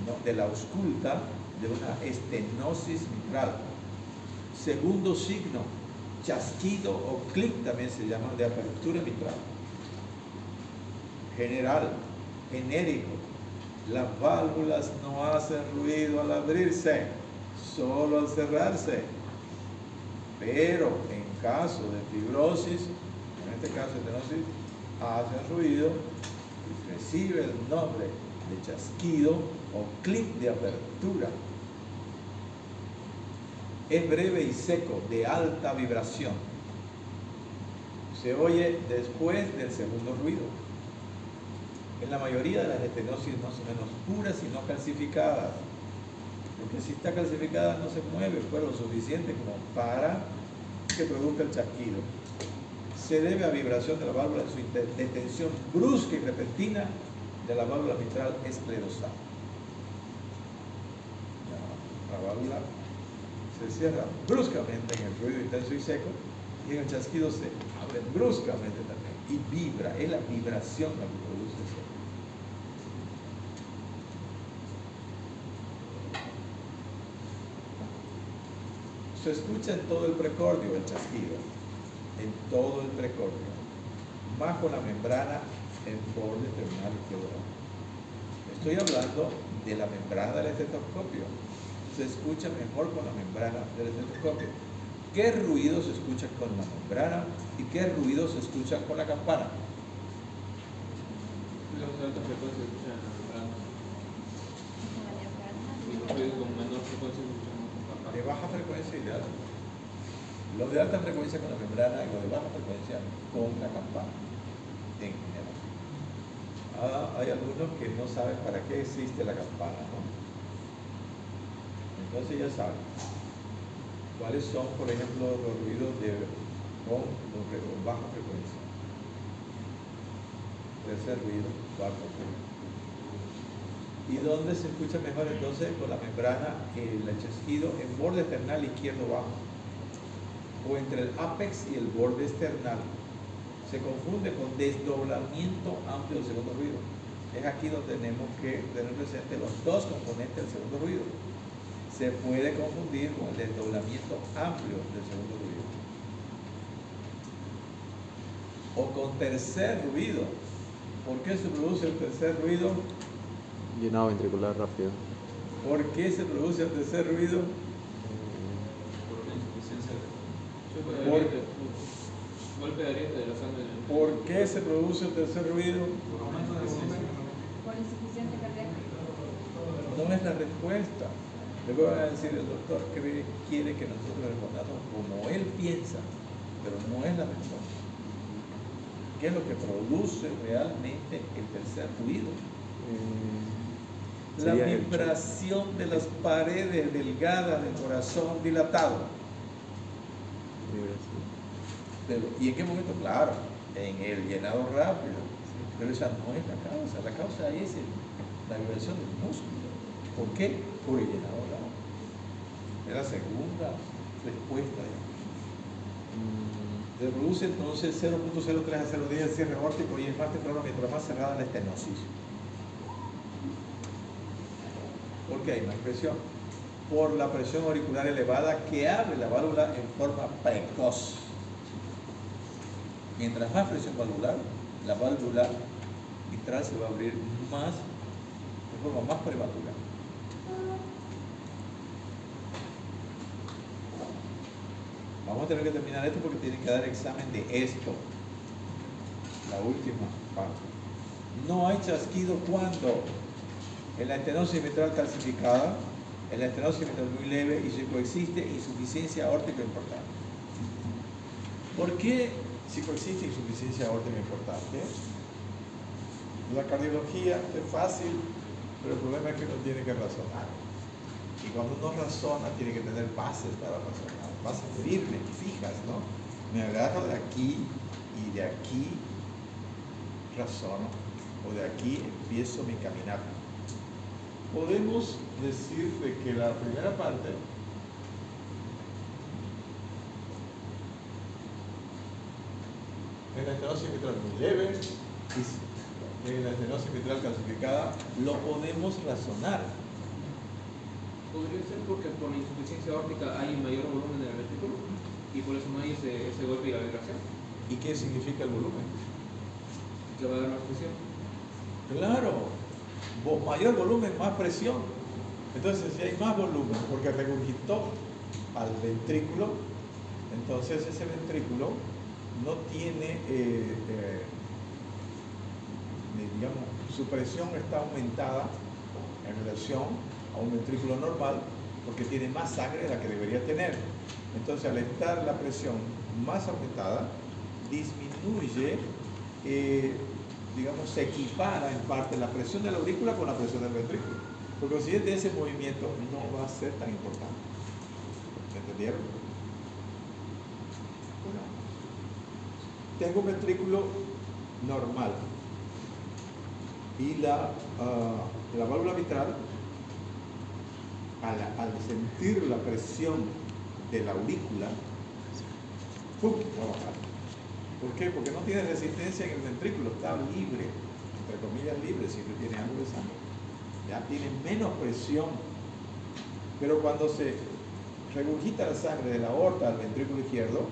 ¿no?, de la ausculta de una estenosis mitral. Segundo signo, chasquido o clic también se llama, de apertura mitral. General, genérico. Las válvulas no hacen ruido al abrirse, solo al cerrarse. Pero en caso de fibrosis, en este caso estenosis, hacen ruido y recibe el nombre de chasquido o clic de apertura. Es breve y seco, de alta vibración. Se oye después del segundo ruido. En la mayoría de las estenosis más o menos puras y no calcificadas. Porque si está calcificada no se mueve pues lo suficiente como para que produzca el chasquido. Se debe a vibración de la válvula en su detención brusca y repentina de la válvula mitral esclerosal. La válvula se cierra bruscamente en el ruido intenso y seco, y en el chasquido se abre bruscamente también y vibra. Es la vibración la que produce eso. Se escucha en todo el precordio el chasquido, en todo el precordio, bajo la membrana en borde terminal izquierdo. Estoy hablando de la membrana del estetoscopio. Se escucha mejor con la membrana del estetoscopio. ¿Qué ruido se escucha con la membrana y qué ruido se escucha con la campana? Los de alta frecuencia se escuchan en la membrana. Y los ruidos con menor frecuencia se escuchan con campana. De baja frecuencia y de alta. Los de alta frecuencia con la membrana y los de baja frecuencia con la campana. En general. Hay algunos que no saben para qué existe la campana, ¿no? Entonces ya saben cuáles son, por ejemplo, los ruidos con baja frecuencia. Tercer ruido, cuarto ruido. ¿Y dónde se escucha mejor entonces? Con la membrana, el chasquido en borde esternal izquierdo bajo, o entre el ápex y el borde esternal. Se confunde con desdoblamiento amplio del segundo ruido. Es aquí donde tenemos que tener presente los dos componentes del segundo ruido. Se puede confundir con el desdoblamiento amplio del segundo ruido. O con tercer ruido. ¿Por qué se produce el tercer ruido? Llenado ventricular rápido. ¿Por qué se produce el tercer ruido? Por una insuficiencia golpe de ariete de la sangre. ¿Por qué se produce el tercer ruido? Por insuficiencia cardíaca. No es la respuesta. Luego van a decir, el doctor quiere que nosotros respondamos como él piensa, pero no es la respuesta. ¿Qué es lo que produce realmente el tercer ruido? La vibración de las paredes delgadas del corazón dilatado. ¿Y en qué momento? Claro, en el llenado rápido. Pero esa no es la causa. La causa es la vibración del músculo. ¿Por qué? Por el llenado rápido. Es la segunda respuesta. Se produce entonces 0.03 a 0.10 el cierre órtico y es más temprano mientras más cerrada la estenosis. ¿Por qué hay más presión? Por la presión auricular elevada que abre la válvula en forma precoz. Mientras más presión valvular, la válvula mitral se va a abrir más, de forma más prematura. Vamos a tener que terminar esto porque tienen que dar examen de esto. La última parte. No hay chasquido cuando en la estenosis mitral calcificada, en la estenosis mitral muy leve y si coexiste insuficiencia aórtica importante. ¿Por qué si coexiste insuficiencia aórtica importante? La cardiología es fácil, pero el problema es que uno tiene que razonar. Y cuando uno razona, tiene que tener bases para razonar, bases firmes, fijas, ¿no? Me agarro de aquí y de aquí razono, o de aquí empiezo mi caminata. Podemos decir de que la primera parte en la estenosis mitral muy leve, y en la estenosis mitral calcificada lo podemos razonar. Podría ser porque por la insuficiencia aórtica hay un mayor volumen en el ventrículo y por eso no hay ese golpe y la vibración. ¿Y qué significa el volumen? Que va a haber más presión. Claro, mayor volumen, más presión. Entonces, si hay más volumen, porque regurgitó al ventrículo, entonces ese ventrículo no tiene, digamos, su presión está aumentada en relación a un ventrículo normal, porque tiene más sangre de la que debería tener. Entonces, al estar la presión más aumentada, disminuye, digamos, se equipara en parte la presión de la aurícula con la presión del ventrículo. Por consiguiente, ese movimiento no va a ser tan importante. ¿Me entendieron? Bueno, tengo un ventrículo normal y la válvula mitral, al sentir la presión de la aurícula, ¡pum!, va a bajar. ¿Por qué? Porque no tiene resistencia en el ventrículo, está libre, entre comillas libre, siempre tiene algo de sangre. Ya tiene menos presión. Pero cuando se regurgita la sangre de la aorta al ventrículo izquierdo,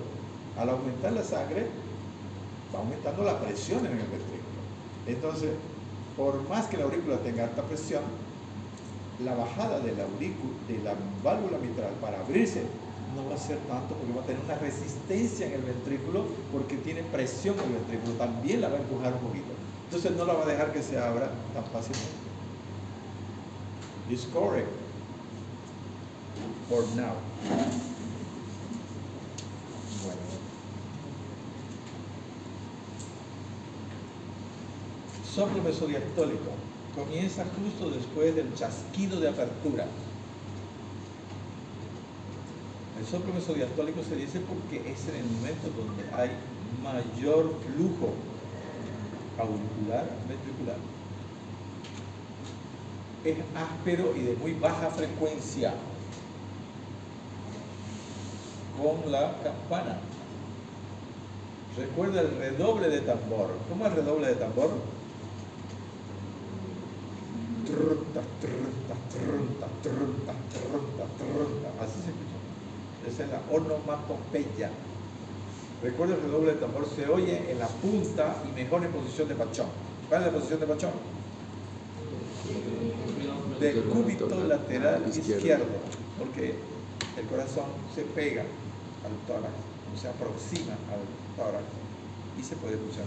al aumentar la sangre, va aumentando la presión en el ventrículo. Entonces, por más que la aurícula tenga alta presión, la bajada de la válvula mitral para abrirse no va a ser tanto, porque va a tener una resistencia en el ventrículo, porque tiene presión en el ventrículo, también la va a empujar un poquito. Entonces no la va a dejar que se abra tan fácilmente. It's correct for now. Bueno. Soplo mesodiastólico comienza justo después del chasquido de apertura. El soplo mesodiastólico se dice porque es en el momento donde hay mayor flujo auricular ventricular. Es áspero y de muy baja frecuencia, con la campana. Recuerda el redoble de tambor. ¿Cómo es el redoble de tambor? Trunta, trunta, trunta, trunta, trunta, trunta. Así se escucha. Esa es la onomatopeya. Recuerda el redoble de tambor, se oye en la punta y mejor en posición de pachón. ¿Cuál es la posición de pachón? Del cúbito lateral izquierdo, porque el corazón se pega al tórax, o se aproxima al tórax y se puede escuchar.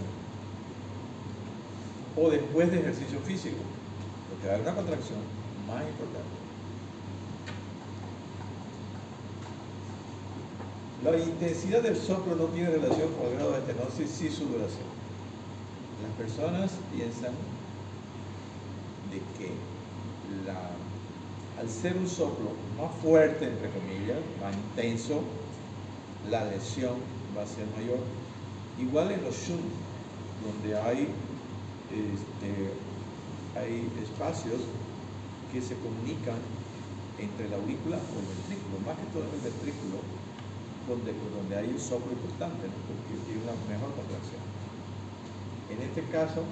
O después de ejercicio físico, porque hay una contracción más importante. La intensidad del soplo no tiene relación con el grado de estenosis y su duración. Las personas piensan de que al ser un soplo más fuerte, entre comillas, más intenso, la lesión va a ser mayor. Igual en los shunt, donde hay espacios que se comunican entre la aurícula o el ventrículo, más que todo en el ventrículo, donde hay un soplo importante, ¿no? Porque tiene una mejor contracción. En este caso,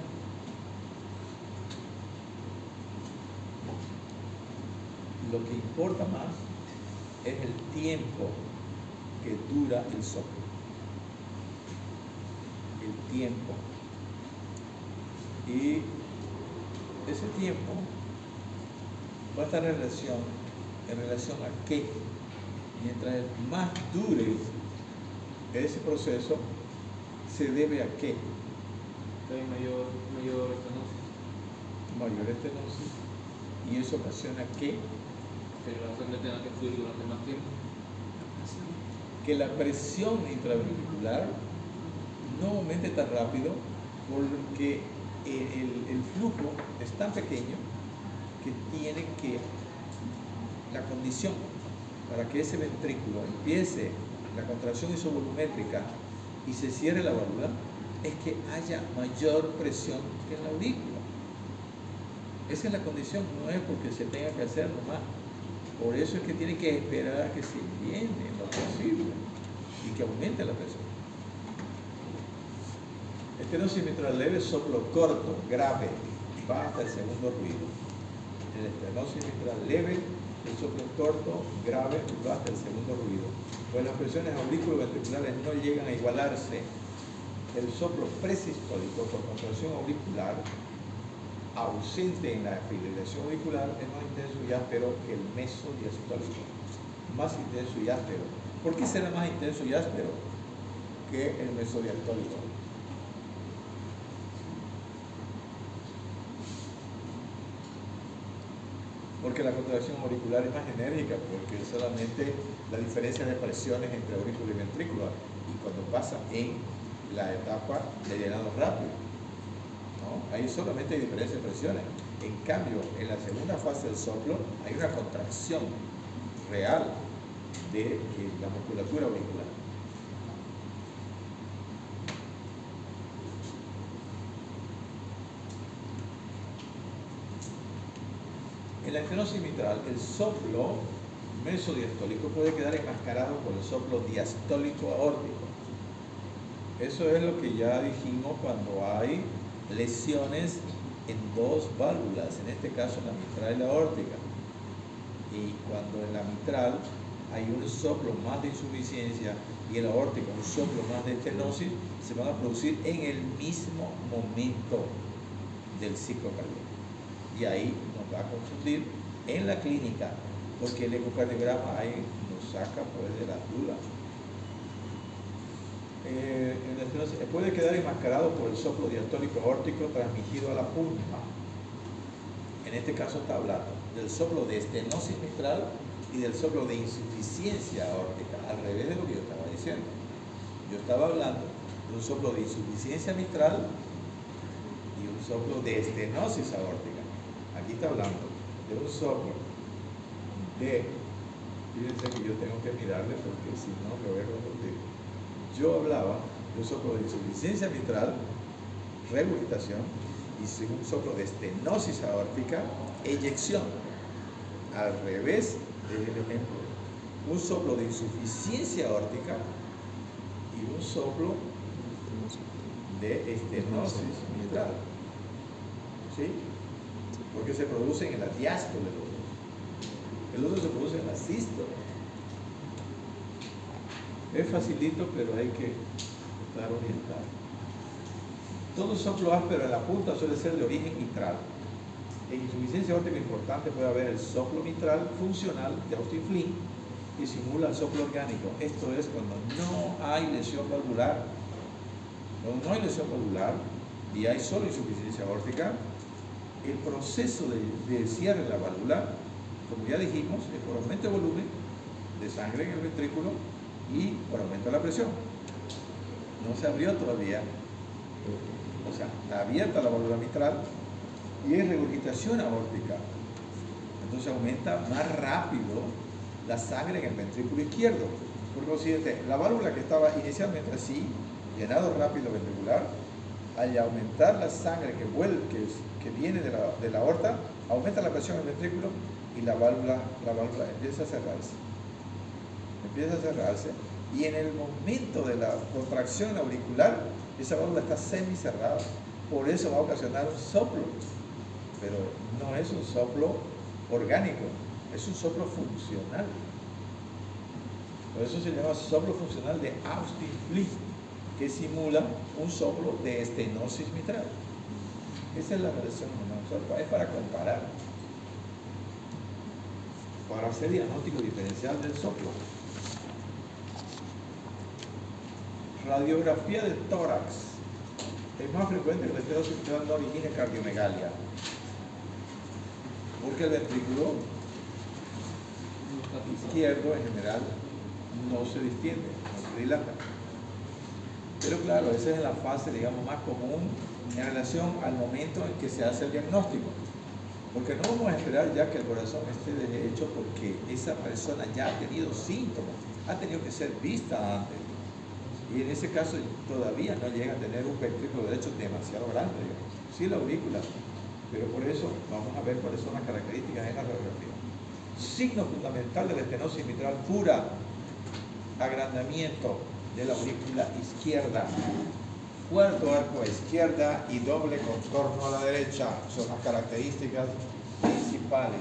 lo que importa más es el tiempo que dura el soplo. El tiempo. Y ese tiempo va a estar en relación a qué. Mientras más dure ese proceso, se debe a qué. Hay mayor estenosis. Mayor estenosis. Y eso ocasiona que La sangre tenga que fluir durante más tiempo. que la presión intraventricular no aumente tan rápido, porque el flujo es tan pequeño que tiene que la condición para que ese ventrículo empiece la contracción isovolumétrica y se cierre la válvula es que haya mayor presión que en la aurícula. Esa es la condición, no es porque se tenga que hacer nomás. Por eso es que tiene que esperar a que se llene lo posible y que aumente la presión. Estenosis mitral leve, soplo corto, grave, va hasta el segundo ruido. En la estenosis mitral leve, el soplo corto, grave, va hasta el segundo ruido. Pues las presiones auriculoventriculares no llegan a igualarse. El soplo presistólico por contracción auricular, ausente en la fibrilación auricular, es más intenso y áspero que el mesodiastólico. Más intenso y áspero. ¿Por qué será más intenso y áspero que el mesodiastólico? Porque la contracción auricular es más enérgica, porque solamente la diferencia de presiones entre aurícula y ventrícula, y cuando pasa en la etapa de llenado rápido, ¿no? Ahí solamente hay diferencia de presiones. En cambio, en la segunda fase del soplo hay una contracción real de la musculatura auricular. En la estenosis mitral, el soplo mesodiastólico puede quedar enmascarado por el soplo diastólico aórtico. Eso es lo que ya dijimos cuando hay lesiones en dos válvulas, en este caso en la mitral y la aórtica. Y cuando en la mitral hay un soplo más de insuficiencia y en la aórtica un soplo más de estenosis, se van a producir en el mismo momento del ciclo cardíaco. Y ahí nos va a confundir en la clínica, porque el ecocardiograma ahí nos saca pues de las dudas. En la estenosis puede quedar enmascarado por el soplo diastólico aórtico transmitido a la punta. En este caso está hablando del soplo de estenosis mitral y del soplo de insuficiencia aórtica, al revés de lo que yo estaba diciendo. Yo estaba hablando de un soplo de insuficiencia mitral y un soplo de estenosis aórtica. Aquí está hablando de un soplo de, fíjense que yo tengo que mirarle porque si no me voy a confundir. Yo hablaba de un soplo de insuficiencia mitral, regurgitación, y un soplo de estenosis aórtica, eyección. Al revés del ejemplo, un soplo de insuficiencia aórtica y un soplo de estenosis mitral. ¿Sí? Porque se producen en la diástole los dos. El otro se produce en la sístole. Es facilito, pero hay que estar orientado. Todo soplo áspero en la punta suele ser de origen mitral. En insuficiencia aórtica importante puede haber el soplo mitral funcional de Austin Flint que simula el soplo orgánico. Esto es cuando no hay lesión valvular. Cuando no hay lesión valvular y hay solo insuficiencia aórtica, el proceso de cierre de la válvula, como ya dijimos, es por aumento de volumen de sangre en el ventrículo y por aumento de la presión. No se abrió todavía, o sea, está abierta la válvula mitral y es regurgitación aórtica. Entonces aumenta más rápido la sangre en el ventrículo izquierdo. Por consiguiente, la válvula que estaba inicialmente así, llenado rápido ventricular, al aumentar la sangre que viene de la aorta, aumenta la presión en el ventrículo y la válvula empieza a cerrarse. Empieza a cerrarse y en el momento de la contracción auricular, esa válvula está semicerrada. Por eso va a ocasionar un soplo, pero no es un soplo orgánico, es un soplo funcional. Por eso se llama soplo funcional de Austin Flint, que simula un soplo de estenosis mitral. Esa es la versión es para comparar, para hacer diagnóstico diferencial del soplo. Radiografía del tórax. Es más frecuente que la estenosis mitral no origine cardiomegalia, porque el ventrículo izquierdo en general no se distiende, no se dilata. Pero claro, esa es la fase, digamos, más común en relación al momento en que se hace el diagnóstico. Porque no vamos a esperar ya que el corazón esté deshecho porque esa persona ya ha tenido síntomas, ha tenido que ser vista antes. Y en ese caso todavía no llega a tener un ventrículo derecho demasiado grande, digamos. Sí la aurícula, pero por eso vamos a ver cuáles son las características en la radiografía. Signo fundamental de la estenosis mitral pura: agrandamiento de la aurícula izquierda. Cuarto arco a izquierda y doble contorno a la derecha son las características principales.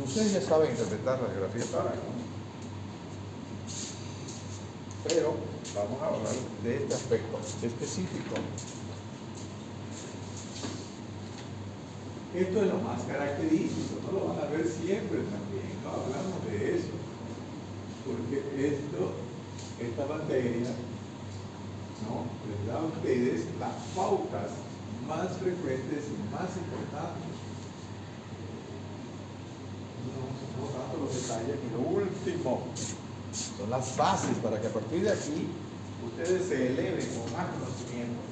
Ustedes ya saben interpretar la geografía tórax, ¿no? Pero vamos a hablar de este aspecto específico. Esto es lo más característico, no lo van a ver siempre también, no hablamos de eso, porque esta materia, ¿no?, les da a ustedes las pautas más frecuentes y más importantes. No tanto los detalles, y lo último son las bases para que a partir de aquí ustedes se eleven con más conocimiento.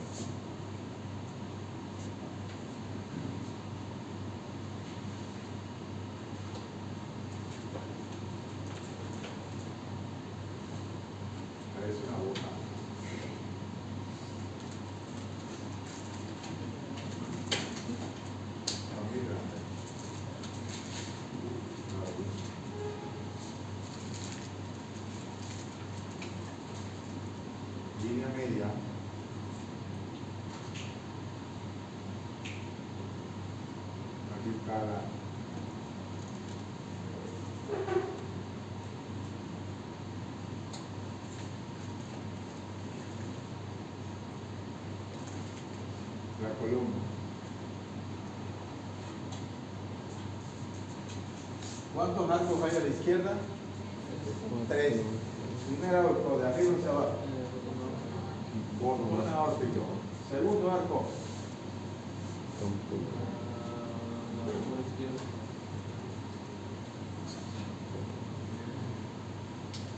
Parece una boca. Línea media. Aquí cara. La columna. ¿Cuántos arcos hay a la izquierda? 3. Primer arco de arriba hacia abajo. Cordón aórtico. Segundo arco.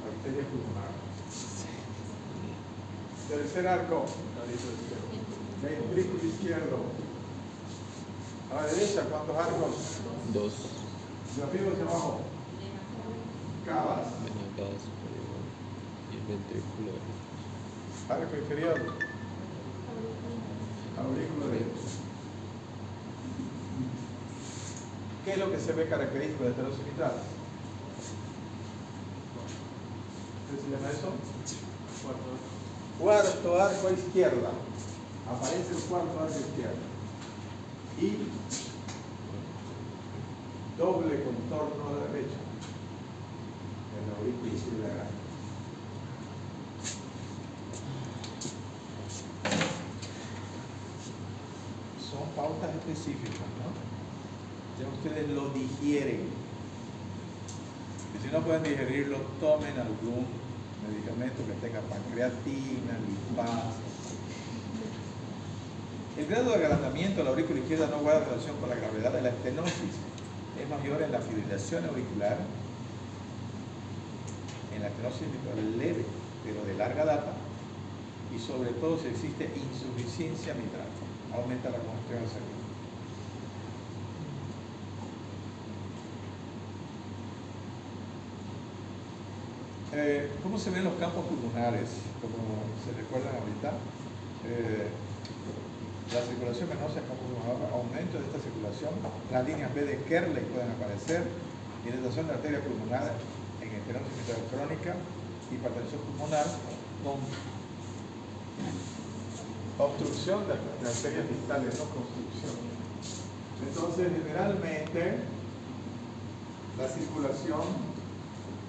Arteria pulmonar. Tercer arco. Ventrículo izquierdo. A la derecha, ¿cuántos arcos? 2. De arriba hacia abajo. Cavas. Venadas superior y el ventrículo derecho. Arco inferior. Aurículo derecho. ¿Qué es lo que se ve característico de estenosis mitral? ¿Qué se llama eso? Cuarto arco a izquierda. Aparece el cuarto arco a izquierda. Y doble contorno a la derecha. En la aurícula izquierda. Son pautas específicas, ¿no? Ya ustedes lo digieren. Y si no pueden digerirlo, tomen algún medicamento que tenga pancreatina, lipase. El grado de agrandamiento de la aurícula izquierda no guarda relación con la gravedad de la estenosis. Es mayor en la fibrilación auricular, en la estenosis mitral leve, pero de larga data, y sobre todo si existe insuficiencia mitral. Aumenta la congestión cerebral. ¿Cómo se ven los campos pulmonares? Como se recuerdan ahorita, la circulación venosa en campo pulmonar, aumento de esta circulación, las líneas B de Kerley pueden aparecer, dilatación de la arteria pulmonar en estenosis mitral crónica, hipertensión pulmonar con obstrucción de arterias distales, no construcción. Entonces, generalmente, la circulación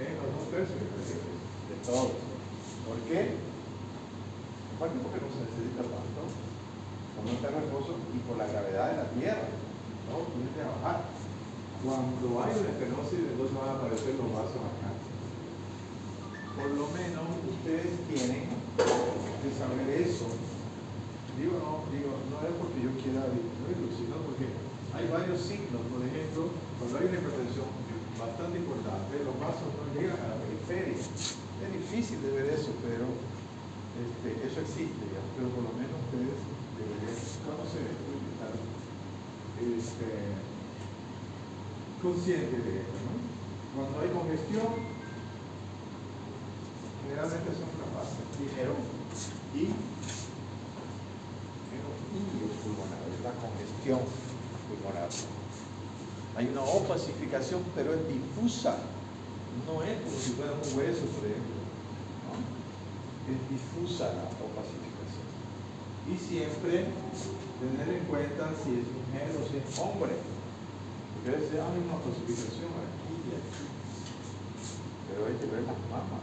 es los 2/3 de todos. ¿Por qué? Aparte porque no se necesita tanto, como está en reposo y por la gravedad de la tierra, ¿no? Tiende a bajar. Cuando hay una estenosis, entonces van a aparecer los vasos acá. Por lo menos ustedes tienen que saber eso. No es porque yo quiera disminuirlo, sino porque hay varios signos. Por ejemplo, cuando hay una hipertensión bastante importante, los vasos no llegan a la periferia. Es difícil de ver eso, pero eso existe ya. Pero por lo menos ustedes deberían conocer esto y estar conscientes de esto, ¿no? Cuando hay congestión, generalmente son capaces primero y pulmonar, es la congestión pulmonar. Hay una opacificación, pero es difusa, no es como si fuera un hueso, por ejemplo, ¿no? es difusa la opacificación. Y siempre tener en cuenta si es mujer o si es hombre. Porque a veces hay una opacificación aquí y aquí. Pero hay que ver las mamas.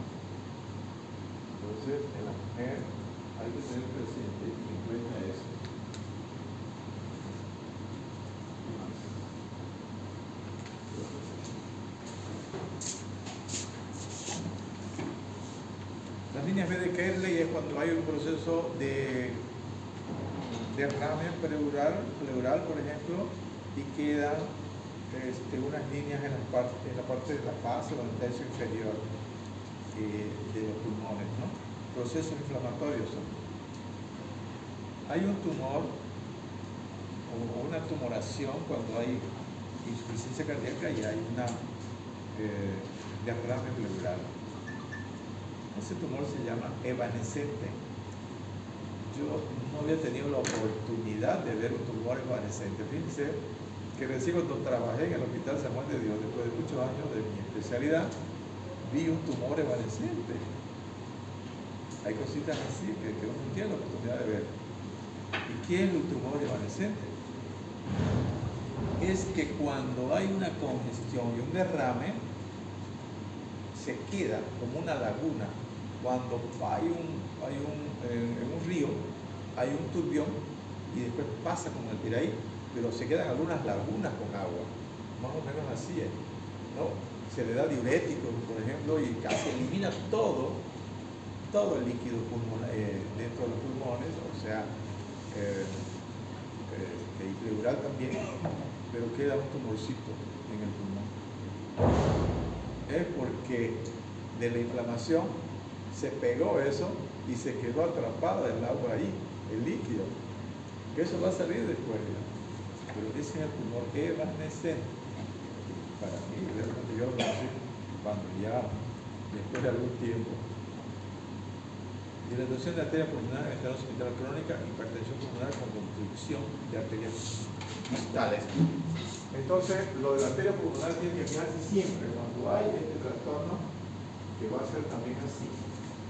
Entonces, en la mujer hay que tener presente y en cuenta eso. ¿Qué más? Las líneas B de Kerley es cuando hay un proceso de derrame pleural, por ejemplo, y quedan unas líneas en la parte de la base o en el tercio inferior de los pulmones, ¿no? Procesos inflamatorios. Hay un tumor o una tumoración cuando hay insuficiencia cardíaca y hay una derrame pleural. Ese tumor se llama evanescente. Yo no había tenido la oportunidad de ver un tumor evanescente. Fíjense que recién cuando trabajé en el Hospital San Juan de Dios, después de muchos años de mi especialidad, vi un tumor evanescente. Hay cositas así que uno no tiene la oportunidad de ver. ¿Y qué es el tumor evanescente? Es que cuando hay una congestión y un derrame, se queda como una laguna. Cuando en un río hay un turbión y después pasa como el Piraí, pero se quedan algunas lagunas con agua, más o menos así es, ¿no? Se le da diuréticos, por ejemplo, y casi elimina todo el líquido dentro de los pulmones, o sea, y pleural también, pero queda un tumorcito en el pulmón. Es porque de la inflamación se pegó eso y se quedó atrapado el agua ahí, el líquido, que eso va a salir después, ¿no? Pero ese es el tumor evanescente. Para mí, realmente yo lo conocí cuando ya, después de algún tiempo. Dilatación de arteria pulmonar, estenosis vital crónica, hipertensión pulmonar con constricción de arterias distales. Entonces, lo de la arteria pulmonar tiene que fijarse siempre cuando hay este trastorno, que va a ser también así.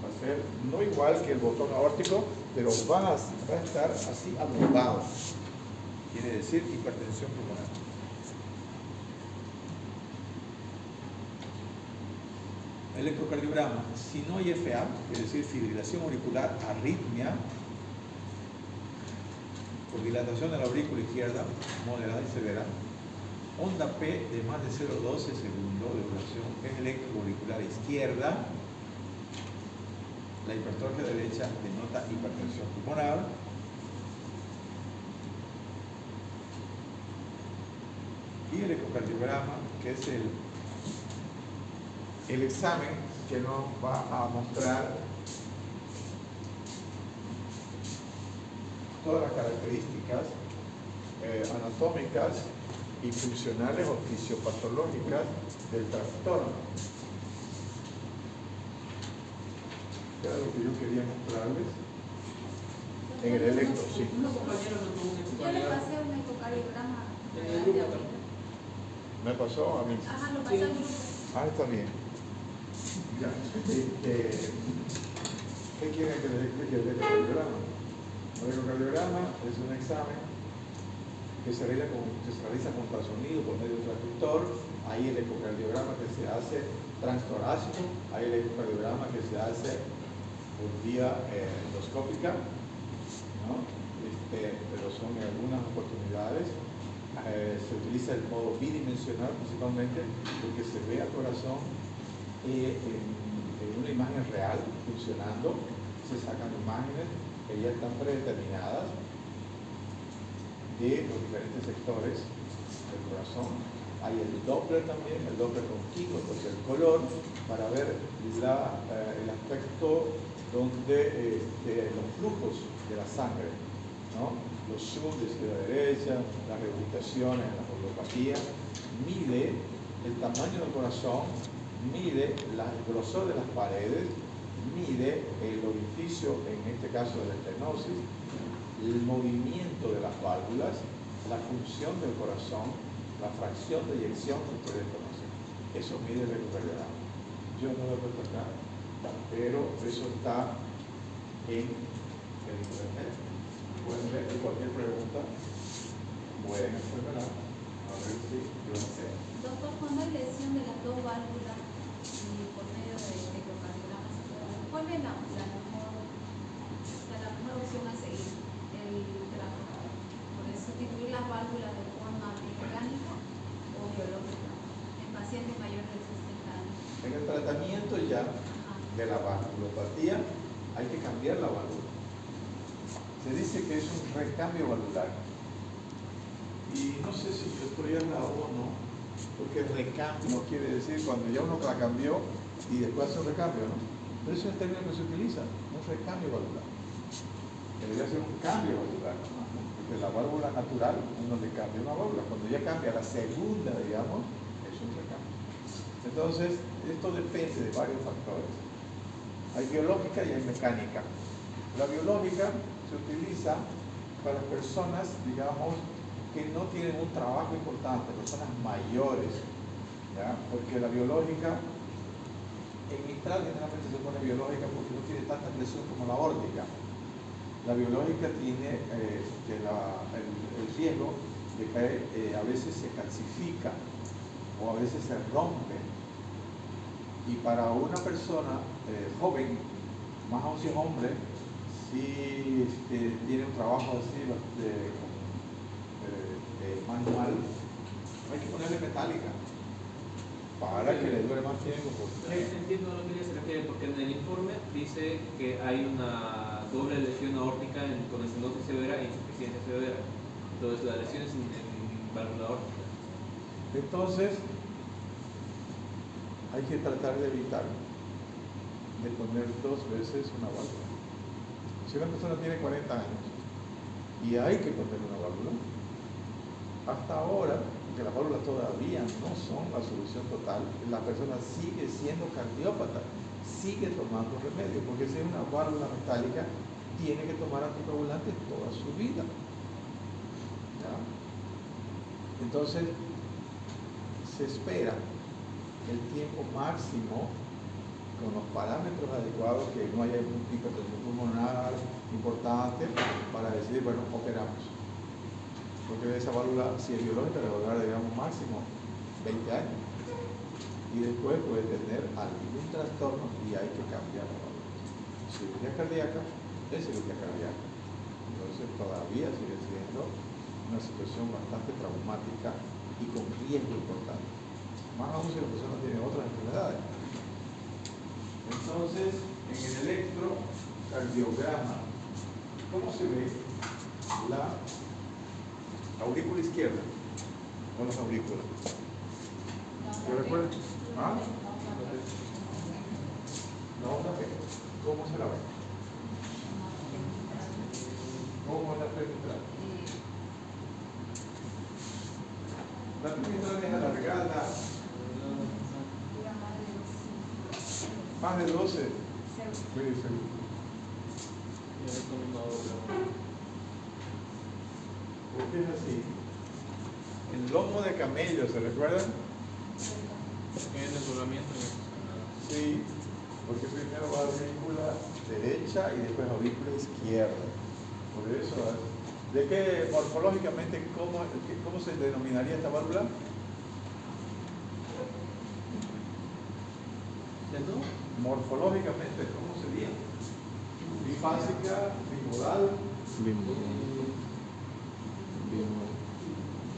Va a ser no igual que el botón aórtico, pero va a estar así abombado. Quiere decir hipertensión pulmonar. Electrocardiograma. Si no hay FA, es decir, fibrilación auricular, arritmia, por dilatación de la aurícula izquierda, moderada y severa, onda P de más de 0,12 segundos de duración es electroauricular izquierda, la hipertrofia derecha denota hipertensión pulmonar. Y el ecocardiograma, que es el examen que nos va a mostrar todas las características anatómicas y funcionales o fisiopatológicas del trastorno. Era lo que yo quería mostrarles en el electro, sí. Unos compañeros nos tuvo un Yo le pasé un ecocardiograma en el grupo también. Me pasó a mí. Ajá, lo pasé al grupo. Ah, está bien. Ya. ¿Qué quieren que les explique el ecocardiograma? El ecocardiograma es un examen que se realiza con ultrasonido por medio de un transductor. Hay el ecocardiograma que se hace transtorácico, hay el ecocardiograma que se hace por vía endoscópica, ¿no? Pero son en algunas oportunidades. Se utiliza el modo bidimensional principalmente porque se ve al corazón en una imagen real funcionando, se sacan imágenes que ya están predeterminadas de los diferentes sectores del corazón. Hay el Doppler también, el Doppler continuo, porque el color para ver el aspecto donde los flujos de la sangre, ¿no? Los zoom de izquierda a derecha, las reubicaciones, la polopatía, mide el tamaño del corazón, mide el grosor de las paredes, mide el orificio, en este caso de la estenosis, el movimiento de las válvulas, la función del corazón, la fracción de eyección que ustedes conocen. Eso mide el ecocardiograma. Yo no lo he puesto acá, pero eso está en el internet. Pueden ver cualquier pregunta, pueden hacérmela, a ver si yo no sé. Doctor, cuando hay lesión de las dos válvulas y por medio de ecocardiogramas, ¿cuál es la mejor opción a seguir? ¿Por sustituir las válvulas de forma mecánica o biológica en pacientes mayores de 60 años? En el tratamiento ya de la valvulopatía hay que cambiar la válvula. Se dice que es un recambio valvular. Y no sé si esto ya la o no, porque recambio quiere decir cuando ya uno la cambió y después hace un recambio, ¿no? Pero ese es el término que se utiliza, un recambio valvular. Debería ser un cambio valvular, ¿no? Porque la válvula natural uno le cambia una válvula. Cuando ya cambia la segunda, digamos, es un recambio. Entonces, esto depende de varios factores. Hay biológica y hay mecánica. La biológica se utiliza para personas, digamos, que no tienen un trabajo importante, personas mayores, ¿ya? Porque la biológica, en mitral generalmente se pone biológica porque no tiene tanta presión como la órtica. La biológica tiene el riesgo de que a veces se calcifica o a veces se rompe. Y para una persona joven, más aún si es hombre, si tiene un trabajo así de manual, hay que ponerle metálica para que le dure más tiempo. Entiendo a lo que ella se refiere, porque en el informe dice que hay una doble lesión aórtica con estenosis severa e insuficiencia severa. Entonces la lesión es en válvula aórtica. Entonces, hay que tratar de evitar de poner 2 veces una válvula. Si una persona tiene 40 años y hay que poner una válvula, hasta ahora, que las válvulas todavía no son la solución total, la persona sigue siendo cardiópata, sigue tomando remedio, porque si es una válvula metálica, tiene que tomar anticoagulantes toda su vida. ¿Ya? Entonces, se espera el tiempo máximo con los parámetros adecuados, que no haya un hipertensión pulmonar importante para decir, bueno, operamos. Porque esa válvula, si es biológica, le va a durar, digamos, máximo 20 años. Y después puede tener algún trastorno y hay que cambiar la válvula. Cirugía cardíaca es cirugía cardíaca. Entonces todavía sigue siendo una situación bastante traumática y con riesgo importante. Más aún si la persona tiene otras enfermedades. Entonces, en el electrocardiograma, ¿cómo se ve la aurícula izquierda o las aurículas? ¿Te recuerdas? ¿Ah? La onda P. ¿Cómo se la ve? ¿Cómo es la perimetral? La perimetral es alargada. Más de 12. Muy seguro. ¿Por qué es así? El lomo de camello, ¿se recuerdan? En el desdoblamiento. Sí, porque primero va a aurícula derecha y después aurícula izquierda. Por eso, ¿de qué morfológicamente, cómo se denominaría esta válvula? ¿De no? Morfológicamente, ¿cómo sería? Bifásica, bimodal.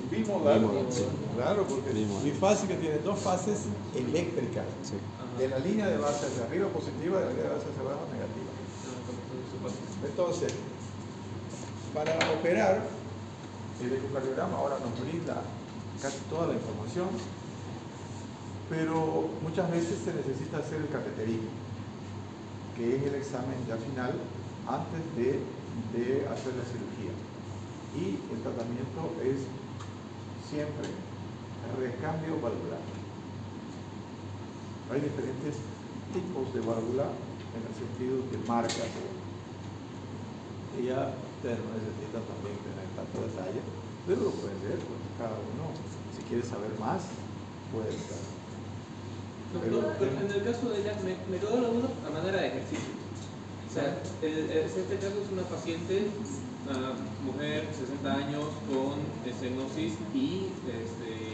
Bimodal. Sí. Claro, porque bifásica tiene 2 fases eléctricas. Sí. De la línea de base hacia arriba positiva, de la línea de base hacia abajo negativa. Entonces, para operar, el ecocardiograma ahora nos brinda casi toda la información, pero muchas veces se necesita hacer el cateterismo, que es el examen ya final antes de hacer la cirugía. Y el tratamiento es siempre recambio valvular. Hay diferentes tipos de válvula en el sentido de marcas. Y ya ustedes no necesitan también tener tanto detalle, pero lo pueden ver, pues, cada uno, si quiere saber más, puede estar. Doctor, pero en el caso de Jack, me quedó la duda a manera de ejercicio. sea, este caso es una paciente, mujer, 60 años, con estenosis y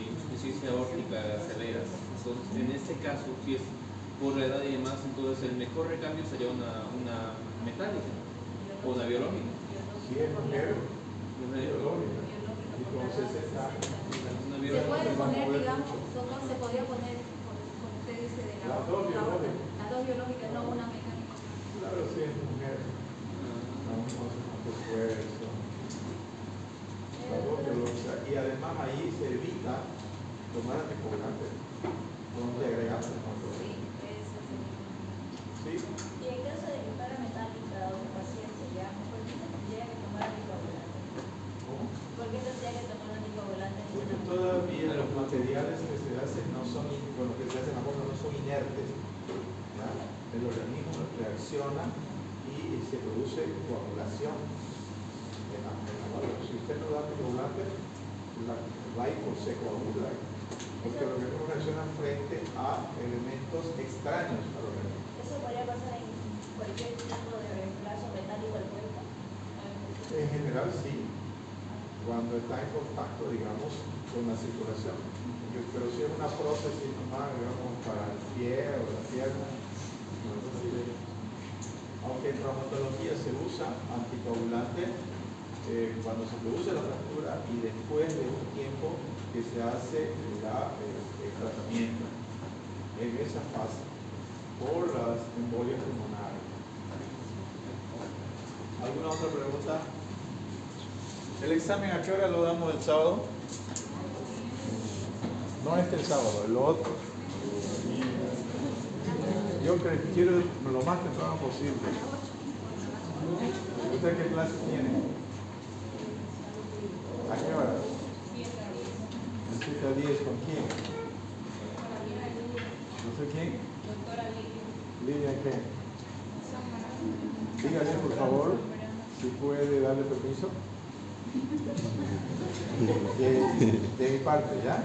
insuficiencia aórtica severa. Entonces, en este caso, si es por la edad y demás, entonces el mejor recambio sería una metálica o una biológica. Si es mujer, biológica. Y con 60 años. Una Se biológica. puede poner, digamos, doctor, se podría poner, como usted dice, de Las dos biológicas. las dos biológicas, no una mecánica. Claro, si es mujer. Vamos a hacer más esfuerzo. Las dos biológicas. Y además ahí se evita tomar anticoagulantes. Donde agregamos el control. Sí, eso ¿Sí? Y en caso de que fuera metálica o un paciente, ya, ¿por qué se tendría que tomar anticoagulante? ¿Cómo? ¿Por qué tendría que tomar anticoagulante? Porque todavía los materiales que se hacen no son, con los que se hacen las cosas no son inertes. ¿Ya? El organismo reacciona y se produce coagulación en la válvula. Si usted no da anticoagulante, va y se coagula. Porque los organismos reaccionan frente a elementos extraños al organismo. ¿Eso podría pasar en cualquier tipo de reemplazo metálico al cuerpo? En general sí, cuando está en contacto, digamos, con la circulación. Pero si es una prótesis nomás, digamos, para el pie o la pierna, no es así. Aunque en traumatología se usa anticoagulante cuando se produce la fractura y después de un tiempo que se hace el tratamiento en esa fase por las embolias pulmonares. ¿Alguna otra pregunta? ¿El examen a qué hora lo damos el sábado? No el sábado, el otro. Yo quiero lo más temprano posible. ¿Usted qué clase tiene? ¿A qué hora? De 7 a 10, ¿con quién? No sé quién. Lidia, ¿qué? Dígale, por favor, si puede darle permiso. De mi parte, ¿ya?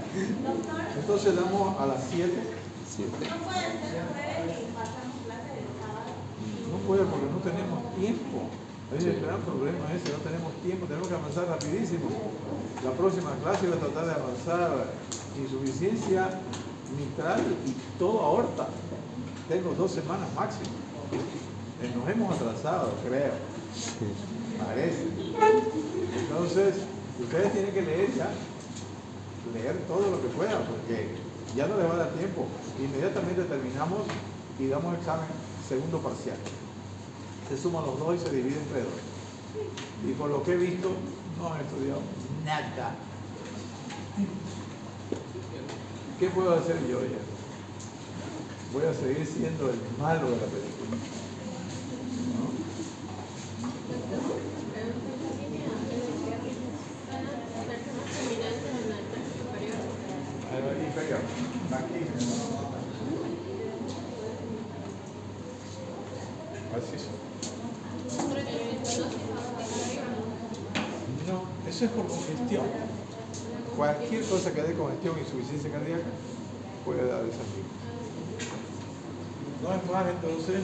Entonces damos a las 7. No puede ser jueves y pasamos clase del sábado. No puede porque no tenemos tiempo. Ese es el gran problema ese, no tenemos tiempo, tenemos que avanzar rapidísimo. La próxima clase va a tratar de avanzar insuficiencia mitral y todo aorta. Tengo 2 semanas máximo. Nos hemos atrasado, creo. Parece. Entonces, ustedes tienen que leer ya. Leer todo lo que puedan, porque ya no les va a dar tiempo. Inmediatamente terminamos y damos examen segundo parcial. Se suman los dos y se divide entre 2. Y por lo que he visto, no han estudiado nada. ¿Qué puedo hacer yo ya? Voy a seguir siendo el malo de la película. ¿No? Inferior. Aquí. Así es. No, eso es por congestión. Cualquier cosa que dé congestión, insuficiencia cardíaca, puede dar esa misma. No es más, entonces,